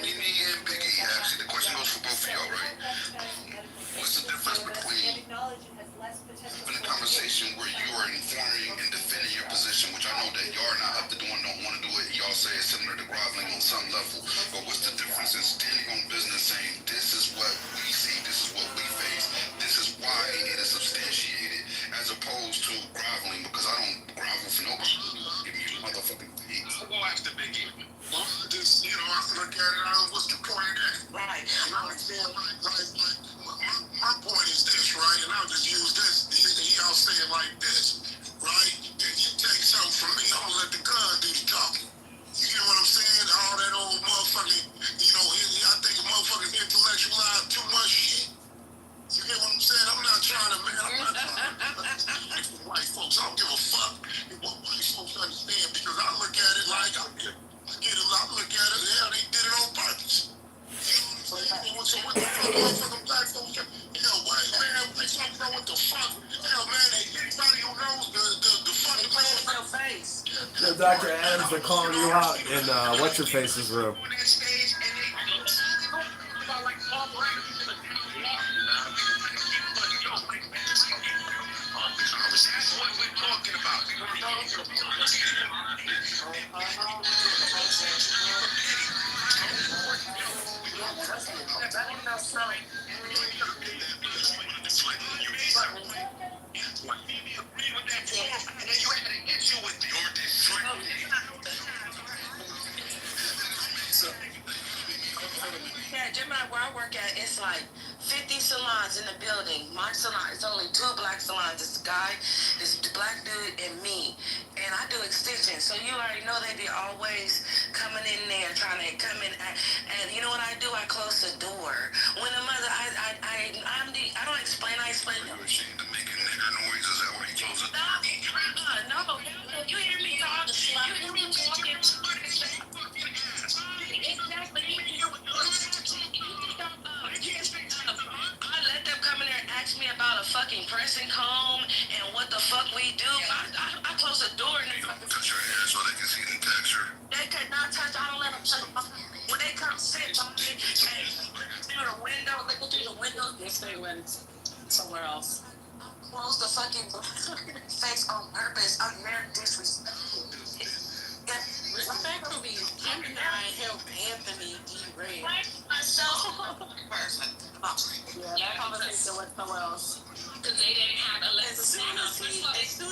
Mimi and Biggie, actually, the question goes for both of y'all, right? What's the difference between having a conversation where you are informing and defending your position, which I know that y'all are not up to doing, don't want to do it, y'all say it's similar to groveling on some level, but what's the difference in standing on business saying this is what we see, this is what we face, this is why it is substantiated, as opposed to groveling, because I don't grovel for nobody. Give me motherfucking feet. I'll go after Biggie. Well, just, you know, I look at it, what's the point of that? Right. My point is this, right? And I'll just use this. Y'all say it like this, right? If you take something from me, I'm gonna let the gun do the talking. You get what I'm saying? All that old motherfucking, you know, I think a motherfucking intellectualize too much shit. You get what I'm saying? I'm not trying to white folks. I don't give a fuck what white folks understand, because I look at it like I look at it, yeah, they did it on purpose. So what the fuck, motherfucking black folks? Hell, white man, what the fuck? Hell, man, anybody who knows the fucking man in your face. Yo, Dr. Adams, they're calling you out in What's Your Face's room. That's what we're talking about. Yeah, Gemini, where I work at, it's like 50 salons in the building. My salon, it's only 2 black salons. It's a guy, this black dude, and me. And I do extensions, so you already know they be always coming in there trying to come in. And you know what I do? I close the door. When the mother, I don't explain. I explain. Are you ashamed of making nigger noise? Is that why you close it? No, you hear me talk? You hear me talking? Exactly. everybody. Hey, through the window, looking through the window. This thing went somewhere else. Close the fucking face on purpose. I'm very disrespectful. Respectfully, Gemini helped Anthony derail. Myself, person. Yeah, that conversation went somewhere else. Because they didn't have a As soon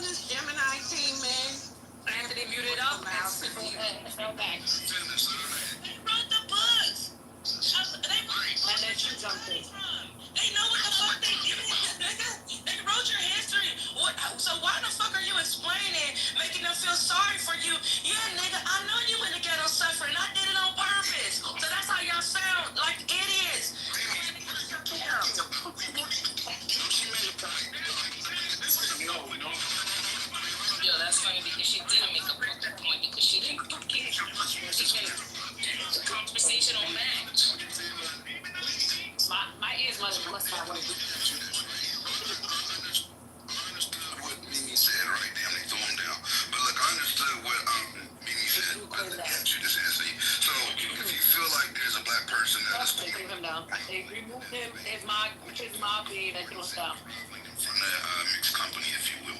as Gemini came in, Anthony muted up. fell back. They wrote the books. And then she jumped in. They know what the fuck they did, nigga. They wrote your history. So why the fuck are you explaining, making them feel sorry for you? Yeah, nigga, I know you in the ghetto suffering. I did it on purpose. So that's how y'all sound like idiots. Yo, that's funny because she didn't make a point because she didn't get it. She can the conversation on match. My ears must not want to do. What Mimi said, right? Damn, they threw him down. But look, I understood what Mimi said. But let me ask you this, Anthony. So, if you feel like there's a black person that is They threw him down. They removed him. His mob being they threw him down. from that mixed company, if you will.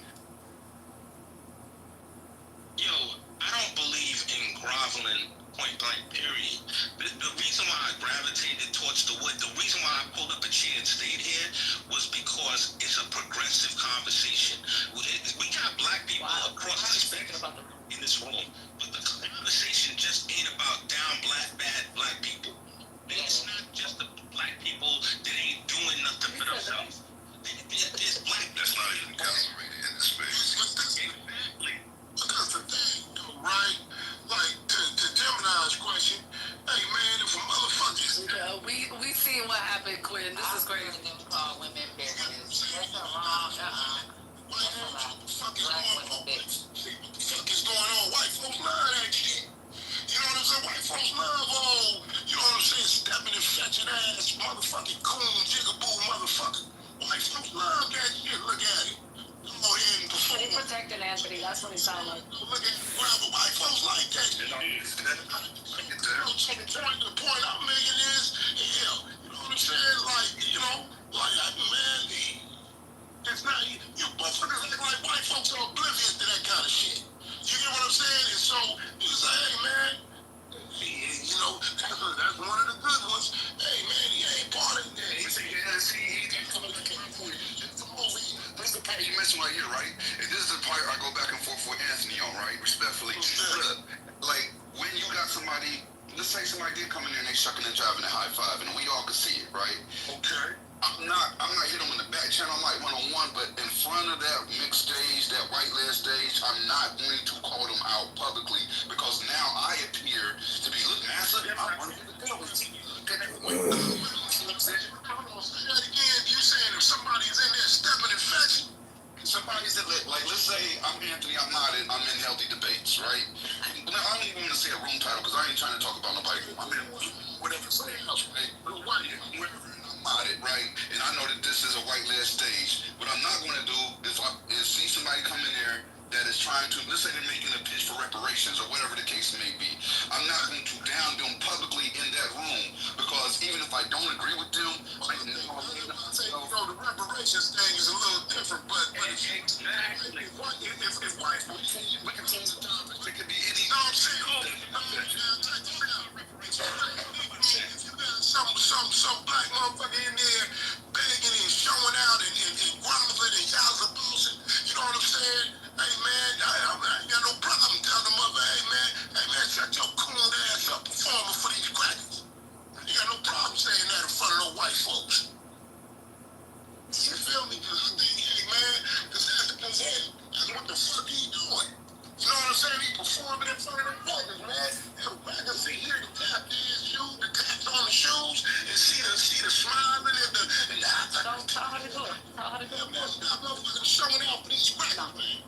Yo, I don't believe in groveling, point blank, period. The reason why I gravitated towards the wood, the reason why I pulled up a chair and stayed here was because it's a progressive conversation. We got black people across the spectrum in this room, but the conversation just ain't about down bad black people. It's not just the black people that ain't doing nothing for themselves. There's black That's not even calibrated in the space. Exactly. Because the thing, right? Like, to Gemini's question, hey man, if a motherfucker Yeah, we seen what happened, Quinn. This is crazy. Call women bitches. That's a wrong. Black women bitch. what the fuck is going on? White folks love that shit. You know what I'm saying? White folks love all, you know what I'm saying, stepping and fetching ass, motherfucking coon, jigaboo, motherfucker. White folks love that shit. Look at it. Go ahead and perform. He protecting Anthony. That's what he sound like. Look at it. Whatever white folks like that shit. The point I'm making is, hell, you know what I'm saying? Like, you know, like, man, it's not, you motherfuckers act like white folks are oblivious to that kind of shit. You get what I'm saying? And so, you say, hey, man, you know, that's one of the good ones. Hey, man, he ain't part of that. He said, yeah, see, he's coming to California. This is the part you mentioned right here, right? And this is the part I go back and forth with Anthony on, right? Respectfully. Look, like, when you got somebody, let's say somebody did come in there and they shucking and jiving and high five, and we all could see it, right? Okay. I'm not hitting them in the back channel like one-on-one, but in front of that mixed stage, that white leg stage, I'm not going to call them out publicly because now I appear to be, look, massive. I want to be the devil. Again, you saying if somebody's in there stepping and fetching, somebody's in there, like, let's say I'm Anthony, I'm in healthy debates, right? Now, I don't even want to say a room title because I ain't trying to talk about nobody. I'm in whatever something else, right? Whatever. About it, right? And I know that this is a white led stage. What I'm not going to do is see somebody come in there that is trying to, let's say they're making a pitch for reparations or whatever the case may be. I'm not going to down them publicly in that room because even if I don't agree with them, the reparations thing is a little different, but exactly. If white folks, we can change the topic. It could be any, you know what I'm saying? Some black motherfucker in there begging and showing out and grumbling and y'all's bullshit. You know what I'm saying? Hey man, I ain't got no problem telling the mother, hey man, shut your cool ass up performing for these crackers. You got no problem saying that in front of no white folks. You feel me? Cause I think, hey man, cause that's what the fuck he doing. You know what I'm saying? He performing in front of the crackers, man. I can see here the tap dance shoes, the taps on the shoes, and see the smiling and the Don't tell her to do it. Tell her to do it. stop motherfucking showing out for these crackers, man.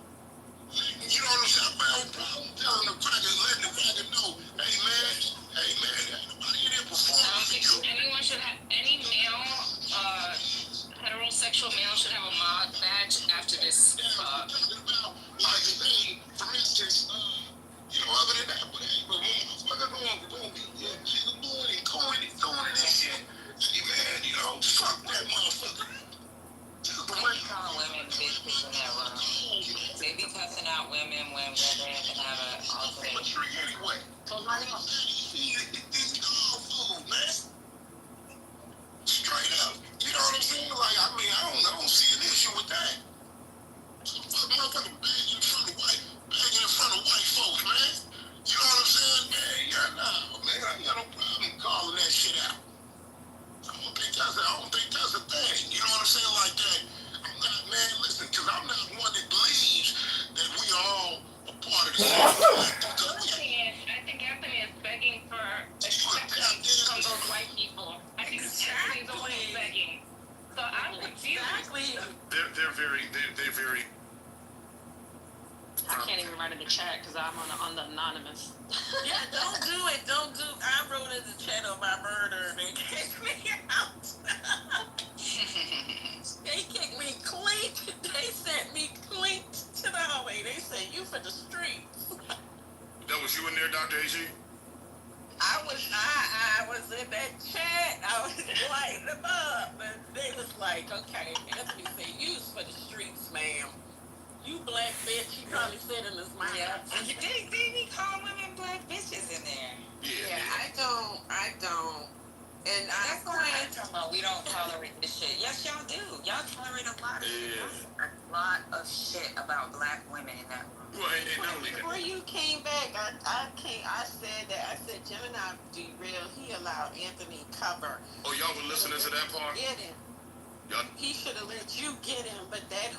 You know what I'm saying? I have no problem telling the crackers, letting the crackers know, hey man, ain't nobody in there performing I don't for think you. anyone should have, any male, heterosexual male should have a mod badge after this. Like, hey, for instance, you know, other than that, but hey, but when motherfucker going be jigabooing and coin So I'm confused. Exactly. They're very. I can't even write in the chat because I'm on the anonymous. Yeah, don't do it. Don't do. I wrote in the chat on my murder and they kicked me out. They kicked me clean. They sent me clean to the hallway. They said you for the streets. That was you in there, Dr. AG? I was in that chat. I was lighting them up, and they was like, "Okay, Anthony said you's for the streets, ma'am. You black bitch." He probably said in his mind. Yeah. And didn't he call women black bitches in there? Yeah, I don't. And That's why I'm talking about we don't tolerate this shit. Yes, y'all do. Y'all tolerate a lot of shit. A lot of shit about black women in that room. Well, and not only that. Before you came back, I said Gemini derailed. He allowed Anthony cover. Oh, y'all were listening to that part? Get him. Y'all. He should have let you get him, but that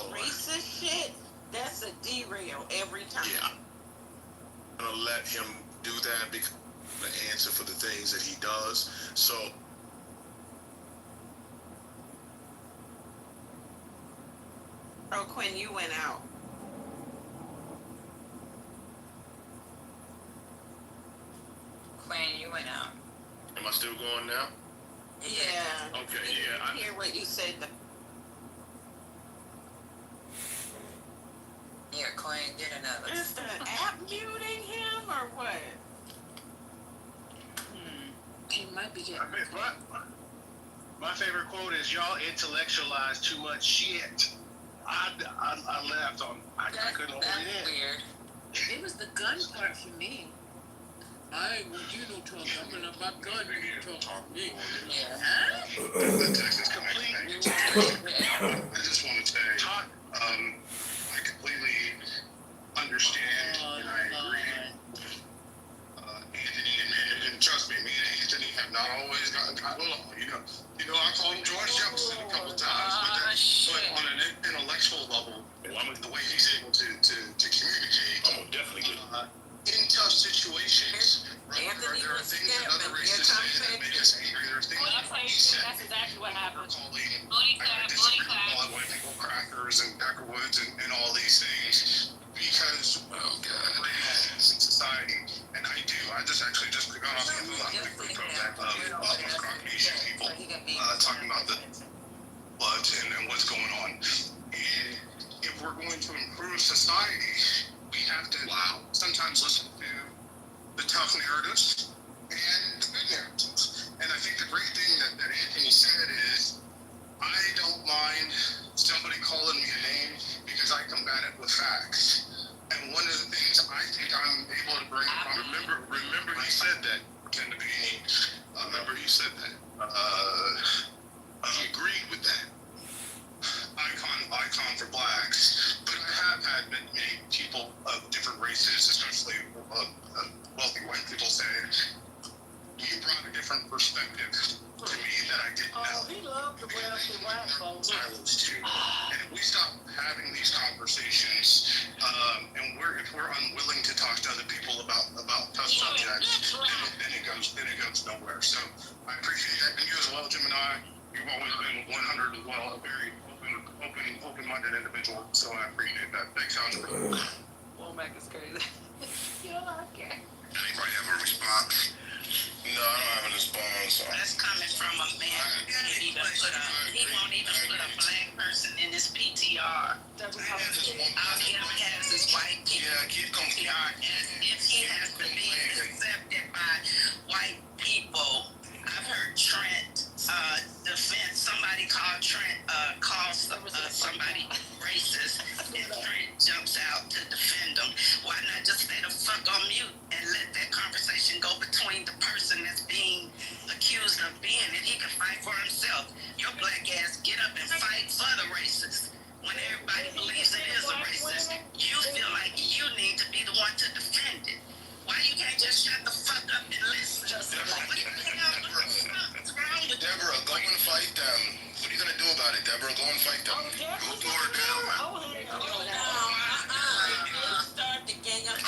racist shit, that's a derail every time. Yeah. I'm gonna let him do that because the answer for the things that he does. So Oh, Quinn, you went out. Quinn, you went out. am I still going now? Yeah. Okay, I yeah. didn't hear what you said. Yeah, Quinn, get another. Is the app muting him or what? He might be getting. My favorite quote is y'all intellectualize too much shit. I left on. I couldn't hold That's it in. weird. It was the gun part for me. I want you to talk about gun. You talk to me. Yeah. The text is complete. I just want to say, I completely understand and I agree. Anthony and trust me, me and Anthony have not always gotten along. You know, I called him George Jefferson a couple times, but on an intellectual level, the way he's able to communicate, definitely in tough situations. Anthony There are was things that scared, other but racists say that make us angry. There are things that he said. That's exactly what happened. I disagree with a lot of white people, crackers and Deckerwoods and all these things because in society, and I do. I just got off the group of Caucasian people talking about the blood and what's going on. And if we're going to improve society, we have to sometimes listen to the tough narratives and the good narratives. And I think the great thing that Anthony said is, I don't mind somebody calling me a name because I combat it with facts. And one of the things I think I'm able to bring from, remember he said that, pretend to be me. Remember he said that. He agreed with that. Icon for blacks. But I have had many people of different races, especially wealthy white people, say, you brought a different perspective to me that I didn't know. He loved the wealthy white folks. And if we stop having these conversations, and if we're unwilling to talk to other people about tough subjects, then it goes nowhere. So I appreciate that, and you as well, Gemini. You've always been 100 as well, a very open-minded individual. So I appreciate that. Thanks, Andre. Womack is crazy. You don't like it. Anybody have a response? No, I don't have a response. That's coming from a man who he won't even put a black person in his PTR. That was how All he ever has is white people PTR. And if he has to be accepted by white people, I've heard Trent defend somebody called Trent somebody racist, and Trent jumps out to defend them. Why not just stay the fuck on mute and let that conversation go between the person that's being accused of being it? He can fight for himself. Your black ass get up and fight for the racist. When everybody believes it is a racist, you feel like you need to be the one to defend it. Why you can't just shut the fuck up and listen? What's wrong with Deborah, go and fight them. What are you gonna do about it, Deborah? Go and fight them. Go pour her down. Start the gang up.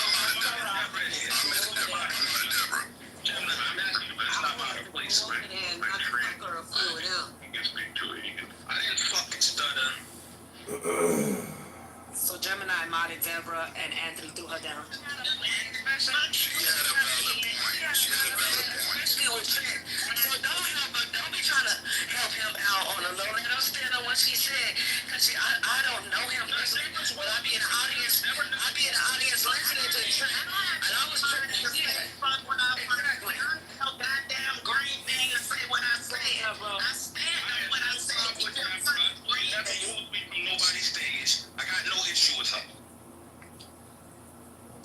Gemini, I'm asking you, but it's not my place. And I can fuck her a few of them. He can speak to it. He can stutter. So Gemini modded Deborah and Anthony threw her down. She had a valid point. Especially with Trent. So don't be trying to help him out on the low. Let him stand on what she said. Cause I don't know him personally, but I be in the audience listening to Trent. And I was trying to say, exactly. No goddamn green thing to say what I say. Yeah, bro. I stand on what I say. Never moved me from nobody's stage. I got no issue with her.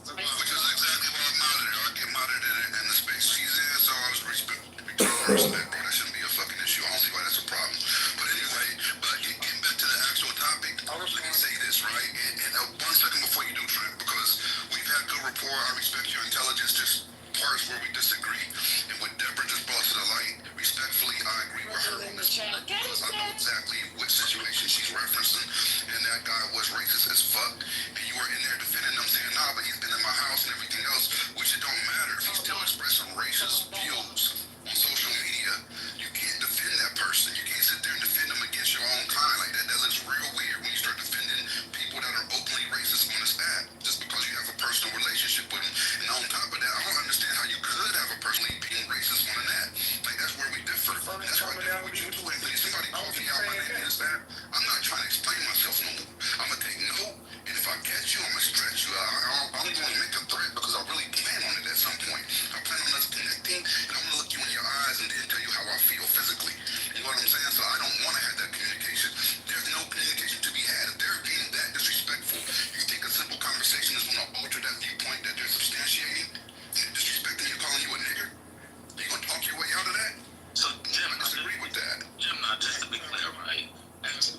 Which is exactly why I'm modded her. I get modded in the space she's in, so I was respect, bro. That shouldn't be a fucking issue. I don't see why that's a problem. But anyway, getting back to the actual topic, let me say this, right? And 1 second before you do, Trent, because we've had good rapport. I respect your intelligence. Just parts where we disagree. And what Deborah just brought to the light, respectfully, I agree with her on this point. Because I know exactly which situation she's referencing. And that guy was racist as fuck. And you were in there defending him, saying, nah, but he's been in my house and everything else, which it don't matter if he's still expressing racist views on social media. You can't defend that person. You can't sit there and defend them against your own kind like that. That looks real weird when you start defending people that are openly racist on this app just because you have a personal relationship with them. And on top of that, I don't understand how you could have a person being racist on an app. Like, that's where we differ. That's why I differ with you too. Anthony, somebody called me out my name is that. I'm not trying to explain myself no more. I'm going to take note, and if I catch you, I'm going to stretch you. I'm going to make a threat because I really plan on it at some point. I plan on us connecting, and I'm going to look you in your eyes and then tell you how I feel physically. You know what I'm saying? So I don't want to have that communication. There's no communication to be had. If they're being that disrespectful, you think a simple conversation is going to alter that viewpoint that they're substantiating and disrespecting you, calling you a nigger? Are you going to talk your way out of that? So, Jim, I disagree with that. just to be clear, right? And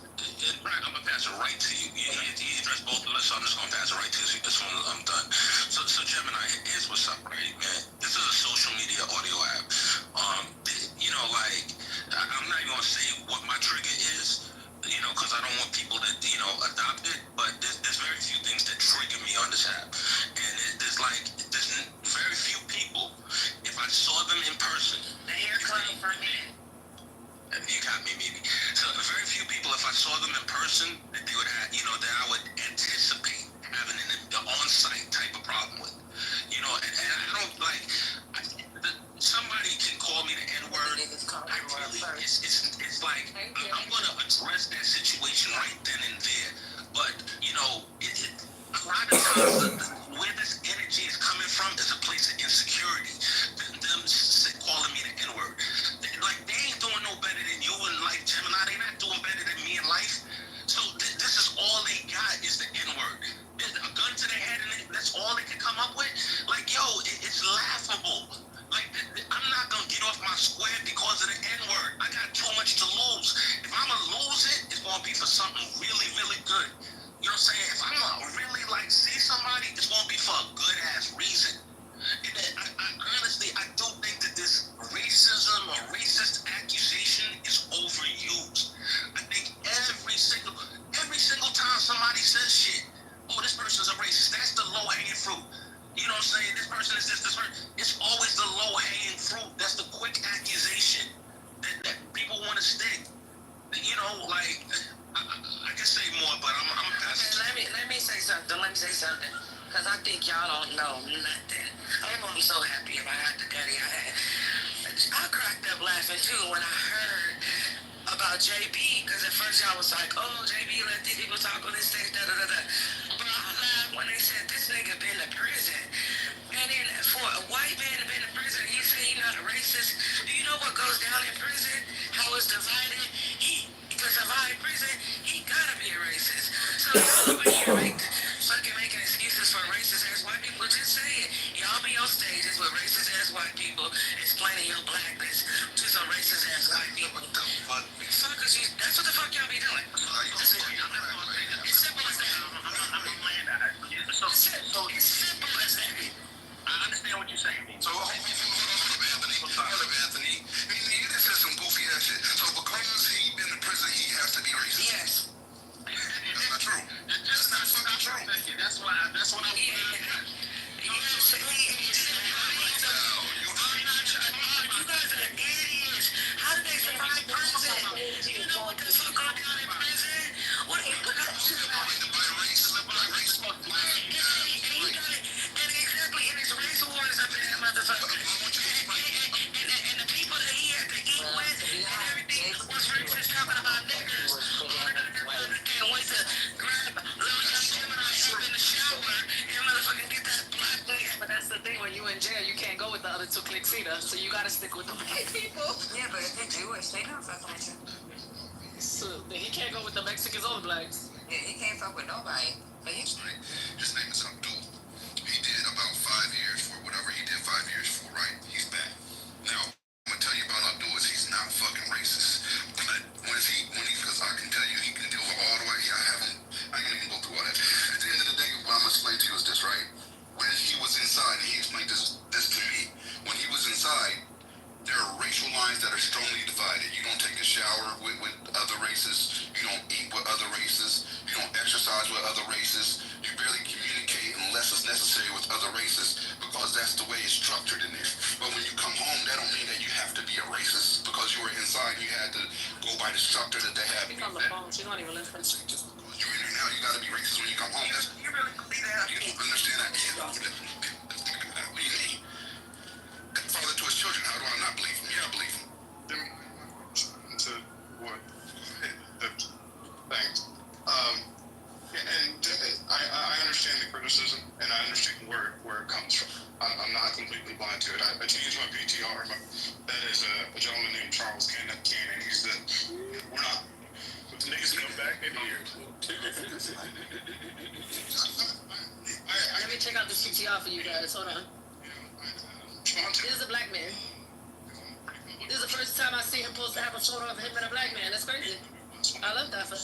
Brad, I'm gonna pass it right to you. You addressed both of us, so I'm just gonna pass it right to you as soon as I'm done. So Gemini, here's what's up, right, man? This is a social media audio app. I'm not even gonna say what my trigger is, because I don't want people to, adopt it. But there's very few things that trigger me on this app, and there's very few people. If I saw them in person, The hair coming from me. you got me, maybe. So very few people, if I saw them in person, that they would have, that I would anticipate having an on-site type of problem with. And I don't somebody can call me the N-word. It's like, I'm going to address that situation right then and there. But, a lot of times, where this energy is coming from is a place of insecurity. Them calling me the N-word. They ain't doing no better than you in life, Gemini. They not doing better than me in life. So this is all they got is the N-word. A gun to their head, and that's all they can come up with. It's laughable. I'm not gonna get off my square because of the N-word. I got too much to lose. If I'm gonna lose it, it's gonna be for something really, really good. You know what I'm saying? If I'm gonna really see somebody, it's gonna be for a good ass reason. And I honestly, I do think that this racism or racist accusation is overused. I think every single time somebody says shit, oh, this person's a racist, that's the low-hanging fruit. You know what I'm saying? This person is this person. It's always the low-hanging fruit. That's the quick accusation that people want to stick. I can say more, but I'm Okay, let me say something. Because I think y'all don't know nothing. I'm so happy if I had the gutty I had. I cracked up laughing too when I heard about JB. Because at first y'all was like, oh, JB let these people talk on this stage, da-da-da-da. But I laughed when they said this nigga been to prison. And then for a white man to been to prison, you say he not a racist. Do you know what goes down in prison? How it's divided? To survive prison, he gotta be a racist. So y'all over here making excuses for racist ass white people. Just say it. Y'all be on stages with racist ass white people explaining your blackness to some racist ass white people. Suckers, that's what the fuck y'all be doing. It's simple as that. It's simple as that. I understand what you're saying. So hold up, Anthony. You just said some goofy ass shit. So because he been in prison, he has to be racist. Yes. That's not true. That's not fucking true. racist talking about niggers. Can't wait to grab little young Gemini up in the shower and motherfucking get that black nigga. But that's the thing, when you in jail, you can't go with the other two cliques either, so you gotta stick with the white people. Yeah, but if they're Jewish, they not fucking with you. So then he can't go with the Mexicans or the blacks. Yeah, he can't fuck with nobody. But he, His name is Abdul. He did about 5 years for whatever he did 5 years for, right? He's back. Now, I'm gonna tell you about Abdul is he's not fucking racist. But because I can tell you he can do it all the way. I can't even go through all that. At the end of the day, what I'm gonna explain to you is this, right? When he was inside, and he explained this to me. When he was inside, there are racial lines that are strongly divided. You don't take a shower with other races. You don't eat with other races. You don't exercise with other races. You barely communicate unless it's necessary with other races because that's the way it's structured in there. But when you come home, that don't mean that you have to be a racist because you were inside. You had to go by the structure that they have. She's on the phone, she's not even listening. Just because you're in there now, you gotta be racist when you come home. You really believe that? You don't understand that. What do you mean? Father to his children, how do I not believe him? Yeah, I believe him. To what? Thanks. I understand the criticism, and I understand where it comes from. I'm not completely blind to it. I changed my PTR. That is a gentleman named Charles Cannon. He's we're not. But the niggas come back in here. Let me check out the CTR for you guys, hold on. This is a black man. This is the first time I see him supposed to have a photo of him and a black man. That's crazy. I love that for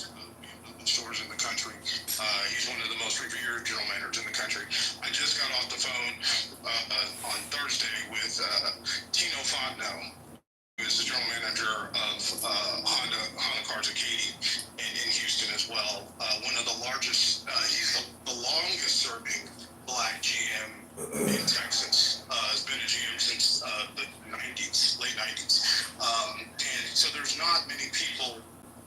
stores in the country. He's one of the most revered general managers in the country. I just got off the phone on Thursday with Tino Fontenot, who is the general manager of Honda Cars of Katy in Houston as well. One of the largest, he's the longest serving black GM in Texas. Has been a GM since the 90s, late 90s. And so there's not many people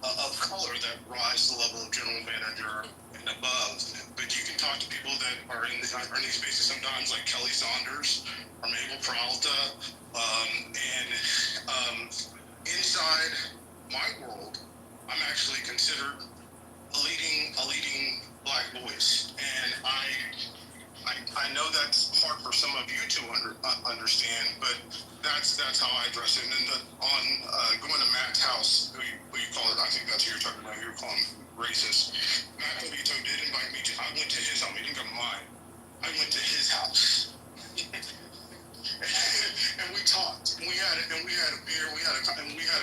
of color that rise to the level of general manager and above. But you can talk to people that are in these spaces sometimes, like Kelly Saunders or Mabel Peralta. Inside my world, I'm actually considered a leading black voice. And I know that's hard for some of you to understand, but that's how I address it. And then going to Matt's house, who you call it, I think that's who you're talking about. You were calling him racist. Matt Vito did invite me to. I went to his home. He didn't come to mine. I went to his house, and we talked. And we had a beer. We had a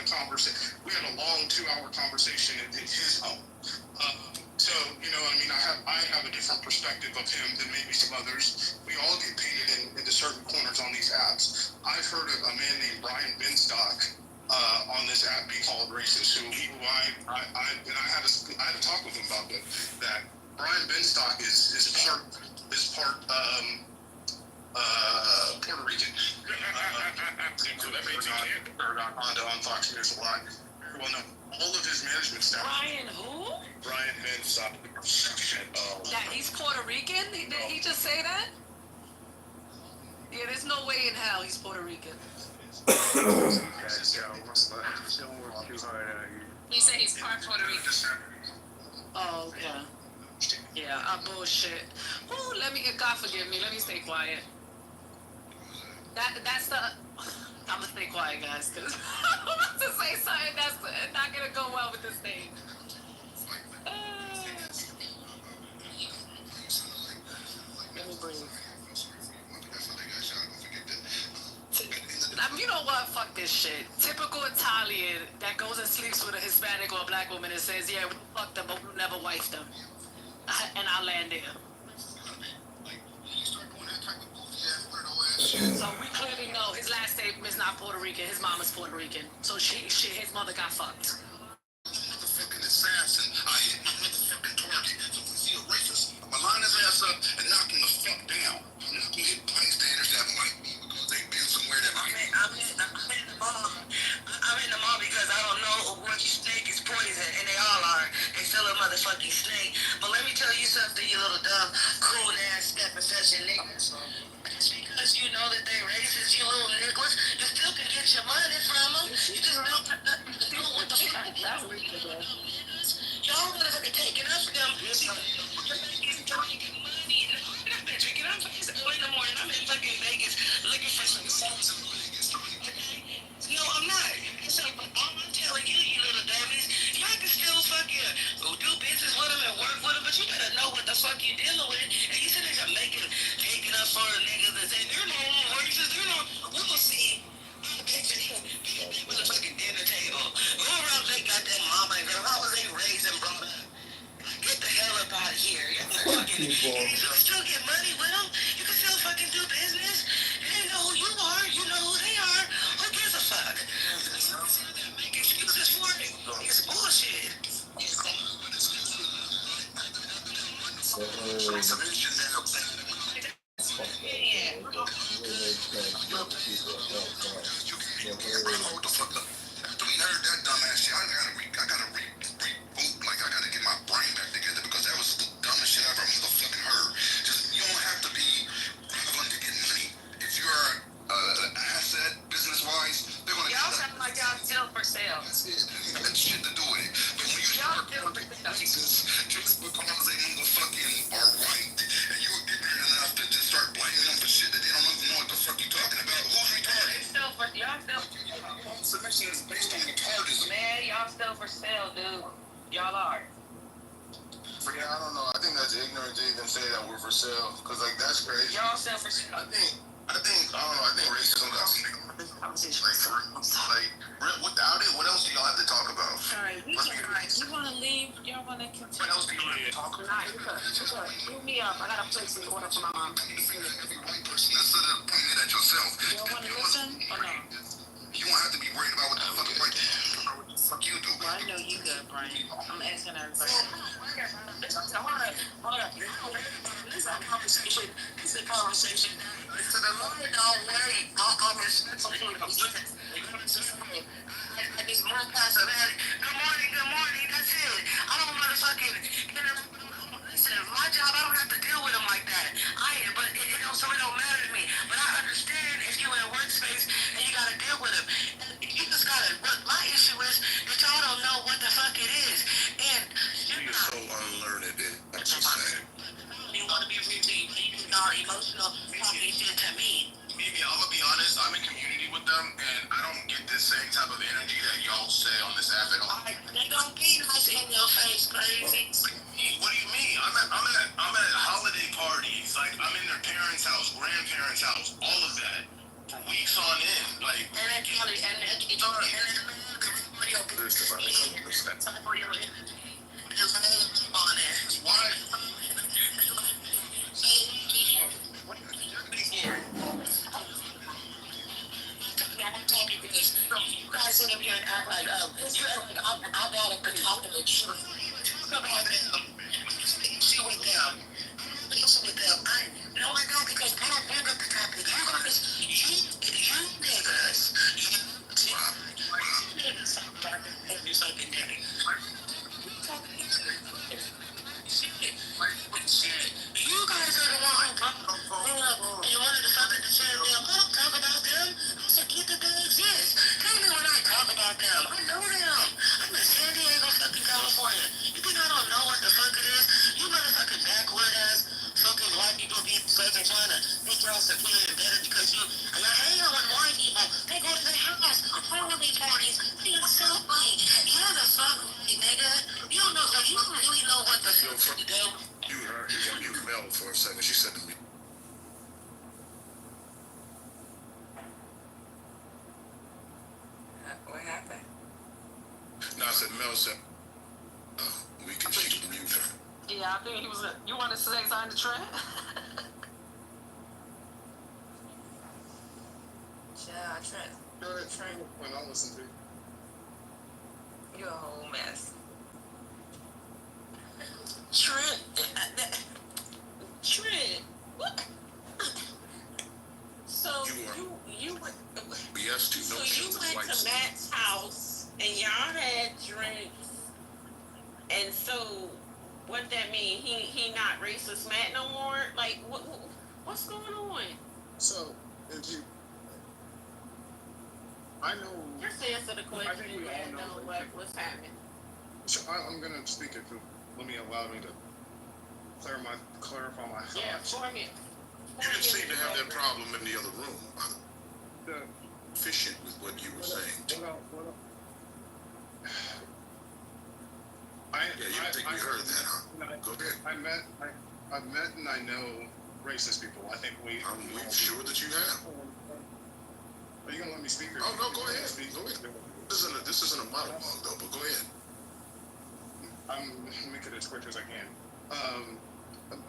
conversation. We had a long 2-hour conversation in his home. So, I have a different perspective of him than maybe some others. We all get painted into certain corners on these apps. I've heard of a man named Brian Benstock on this app be called racist, who I had to talk with him about that. Brian Benstock is part Puerto Rican. On Fox News a lot. Well, no, all of his management staff. Brian who? Brian Benstock. That he's Puerto Rican? Did he just say that? Yeah, there's no way in hell he's Puerto Rican. Don't work too hard out here. He said he's part Puerto Rican. Oh, okay. Yeah, I bullshit. Ooh, God forgive me, let me stay quiet. That's the, I'm gonna stay quiet, guys, because I'm about to say something that's not gonna go well with this thing. Let me breathe. You know what? Fuck this shit. Typical Italian that goes and sleeps with a Hispanic or a black woman and says, yeah, we fucked them, but we never wifed them. And I'll land there. So we clearly know his last name is not Puerto Rican. His mom is Puerto Rican. So his mother got fucked. Motherfucking assassin. I hit my motherfucking target. So if you see a racist, I'm gonna line his ass up and knock him the fuck down. I'm not gonna hit bystanders that like me because they've been somewhere that like me. I'm in the mall. I'm in the mall because I don't know which snake is poison, and they all are. They still a motherfucking snake. But let me tell you something, you little dumb, cool ass step session niggas. Just because you know that they racist, you little niggas, you still can get your money from them. You just don't have nothing to do with the fuck. Y'all motherfucking taking up for them. See, you're making drinking money. I've been drinking. It's early in the morning. I'm in fucking Vegas looking for some sauce in Vegas. Okay? No, I'm not. So, but all I'm telling you, you little dummies, y'all can still fucking do business with them and work with them, but you better know what the fuck you dealing with. And you said they're taking up for niggas and saying they're no racists. We'll see. With the fucking dinner table. Who around they got that mama and girl? How was they raised and brought up? Get the hell up out of here. Y'all fucking, you still get money with them. You can still fucking do business. They know who you are. You know who they are. Who gives a fuck? Make excuses for it. It's bullshit. Hold the fuck up. After we heard that dumbass shit, I gotta reboot. Like, I gotta get my brain back together because that was the dumbest shit I've ever motherfucking heard. Just, you don't have to be groveling to get money. If you're an asset, business-wise, they're gonna. Y'all sound like y'all still for sale. That's it. That ain't shit to do with it. But when you start places just because they motherfucking are white, and you're ignorant enough to just start blaming them for shit that they don't even know what the fuck you talking about, who's retarded? Y'all still. Submission is based on retardism. Man, y'all still for sale, dude. Y'all are. Yeah, I don't know. I think that's ignorant to even say that we're for sale, because like that's crazy. Y'all still for sale. I don't know. I think racism got without it, what else do y'all have to talk about? All right, you want to leave? Y'all want to continue? What else do y'all have to talk about? Move me up. I got a place in order for my mom. Every white person instead of pointing it at yourself. You don't want to listen or no? You don't have to be worried about what the fucking white you do. Well, I know you good, Brian. I'm asking everybody. Hold up. This is a conversation. It's a conversation. So the Lord don't worry. I'll respect I just run past a man. Good morning. That's it. I don't motherfucking. Listen, my job, I don't have to deal with them like that. But it don't matter to me. But I understand if you in a workspace and you gotta deal with them. And you just gotta. What my issue is that y'all don't know what the fuck it is. And You're so unlearned. That's what I'm saying. You want to be really, emotional, talking shit to me. Maybe I'm gonna be honest. I'm in community with them, and I don't get the same type of energy that y'all say on this app at all. They don't be nice in your face, crazy. What do you mean? I'm at holiday parties. Like I'm in their parents' house, grandparents' house, all of that for weeks on end. Like and then Kelly, and then Kitover, and then there's about to come this that. Why? You guys sit up here and act like, I gotta be talking to you. Talk about them. Issue with them. Issue with them. No, I don't, because I don't bring up the topic. You guys, you niggas, you fucking niggas. You guys are the one who brought them and you wanted to fucking defend them. I don't talk about them. I forget that they exist. Tell me when I talk about them. I know them. I'm in San Diego, fucking California. You think I don't know what the fuck it is? You motherfucking backward ass fucking white people be fucking trying to think y'all superior and better because you hate on white people. They go to their house, holiday parties. They are so funny. You're the fuck white nigga. You don't know, you don't really know what the fuck to do. You heard you Mel for a second. She said to me. What happened? No, I said Mel said. We can she can mute her. Yeah, I think he was. You want to say something to Trent? Yeah, Trent. When I listen to you. You're a whole mess. Trent, What? So you went. Yes, to So no you went to Matt's house and y'all had drinks, and so what that mean? He not racist Matt no more? Like what's going on? So if you, I know. Just answer the question I think we all and know know what's happening. So I'm gonna speak if you allow me to clarify my thoughts. Yeah, for me. You didn't seem to have that problem in the other room. The- Efficient with what you were saying. Yeah, you don't think we heard that, huh? Go ahead. I've met and I know racist people. I think we. I'm sure that you have. Are you gonna let me speak? Or Oh, no, go ahead. Go ahead. This isn't a monologue, though, but go ahead. I'm gonna make it as quick as I can.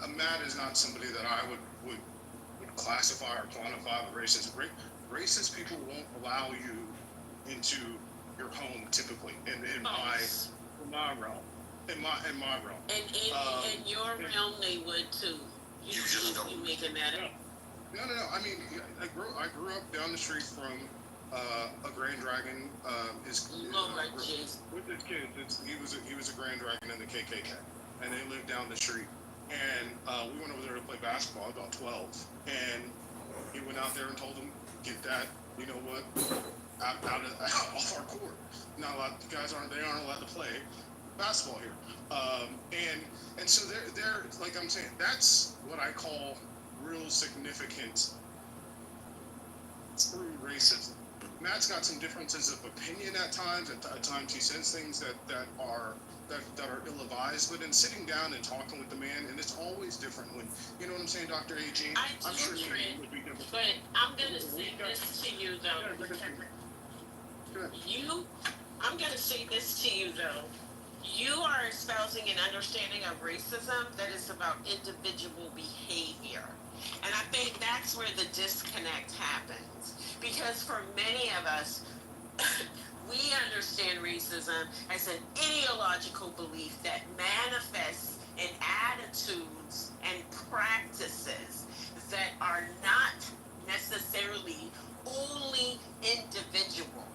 A Matt is not somebody that I would classify or quantify with racist. Racist people won't allow you into your home typically in my realm. In my realm. And in your realm, they would too. You making that up? No. I mean, I grew up down the street from a Grand Dragon. With his kids, he was a Grand Dragon in the KKK, and they lived down the street. And we went over there to play basketball. About 12, and he went out there and told them, "Get that, you know what, out off our court. Not allowed. The guys aren't allowed to play basketball here." And so they're like I'm saying, that's what I call real significant true racism. Matt's got some differences of opinion at times. At times he says things that are ill-advised, but in sitting down and talking with the man, and it's always different when, you know what I'm saying, Dr. A.G.? I'm sure you would be different. But I'm gonna say this to you though. I'm gonna say this to you though. You are espousing an understanding of racism that is about individual behavior. And I think that's where the disconnect happens. Because for many of us, we understand racism as an ideological belief that manifests in attitudes and practices that are not necessarily only individual.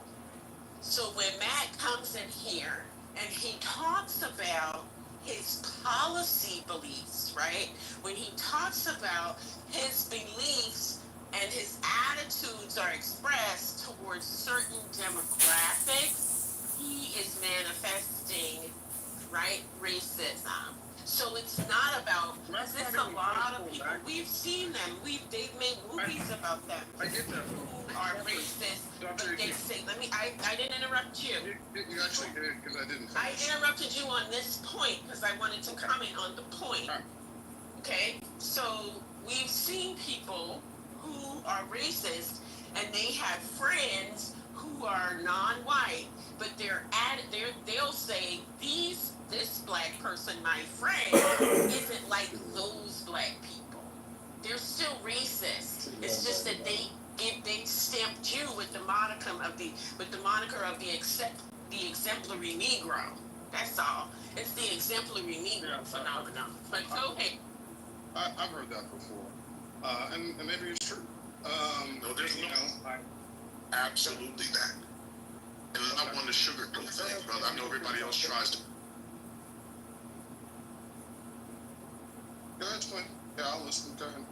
So when Matt comes in here and he talks about his policy beliefs, right? When he talks about his beliefs and his attitudes are expressed towards certain demographics, he is manifesting, right, racism. So it's not about, there's a lot of people, we've seen them, they've made movies about them. I get that. Who are racist, but they say, I didn't interrupt you. You actually did, because I didn't. I interrupted you on this point, because I wanted to comment on the point. Okay, so we've seen people who are racist, and they have friends who are non-white, but they'll say, this black person, my friend, isn't like those black people. They're still racist. It's just that they stamped you with the moniker of the exemplary Negro. That's all. It's the exemplary Negro phenomenon. But go ahead. I've heard that before, and maybe it's true. No, there's absolutely that. And I want to sugarcoat things, brother. I know everybody else tries to. Go ahead, Flynn. Yeah, I'll listen. Go ahead.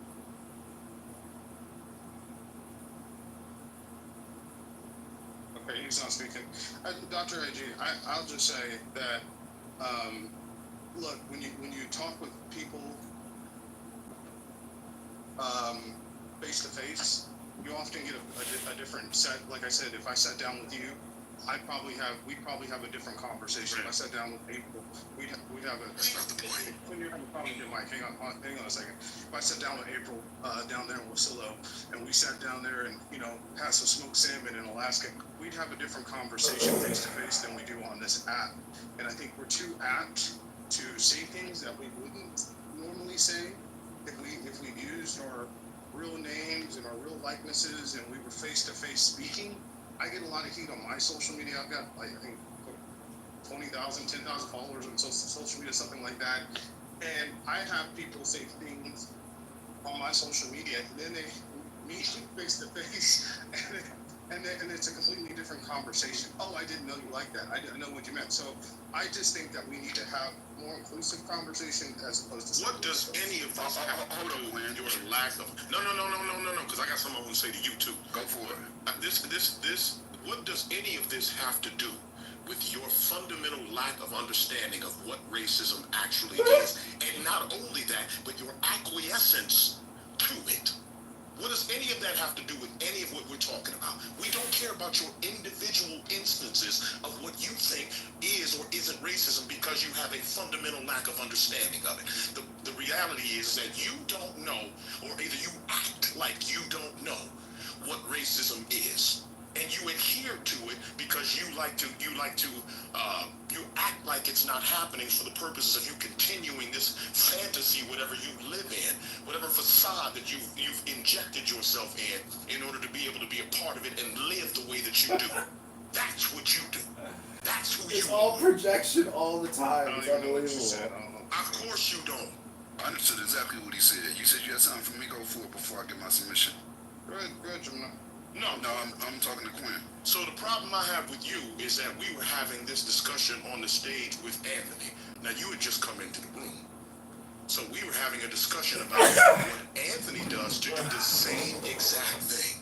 Okay, he's not speaking. Dr. A.G., I'll just say that, look, when you talk with people face to face, you often get a different set. Like I said, if I sat down with you, we'd probably have a different conversation. If I sat down with April, we'd have a. That's not the point. When you're probably your mic, hang on a second. If I sat down with April down there in Wasilla, and we sat down there and had some smoked salmon in Alaska, we'd have a different conversation face to face than we do on this app. And I think we're too apt to say things that we wouldn't normally say if we used our real names and our real likenesses and we were face to face speaking. I get a lot of heat on my social media. I've got I think 20,000, 10,000 followers on social media, something like that. And I have people say things on my social media, and then they meet face to face, and it's a completely different conversation. Oh, I didn't know you like that. I didn't know what you meant. So I just think that we need to have more inclusive conversation as opposed to. What does any of this have to do with your lack of? No, because I got something I want to say to you too. Go for it. What does any of this have to do with your fundamental lack of understanding of what racism actually is. And not only that, but your acquiescence to it. What does any of that have to do with any of what we're talking about? We don't care about your individual instances of what you think is or isn't racism because you have a fundamental lack of understanding of it. The reality is that you don't know, or either you act like you don't know what racism is. And you adhere to it because you act like it's not happening for the purposes of you continuing this fantasy, whatever you live in, whatever facade that you've injected yourself in order to be able to be a part of it and live the way that you do. That's what you do. That's who you It's all are. projection all the time. I It's don't even know what you said. unbelievable. Of course you don't. I understood exactly what he said. You said you had something for me. Go for it before I get my submission. Go ahead, Gemini. No, No, I'm talking to Quinn. So the problem I have with you is that we were having this discussion on the stage with Anthony. Now you had just come into the room. So we were having a discussion about what Anthony does to do the same exact thing.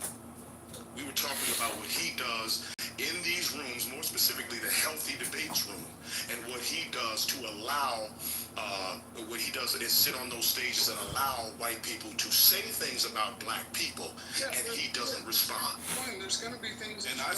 We were talking about what he does in these rooms, more specifically the healthy debates room, and what he does to allow, what he does is sit on those stages and allow white people to say things about black people, and he doesn't respond. Fine, there's gonna be things that And you I don't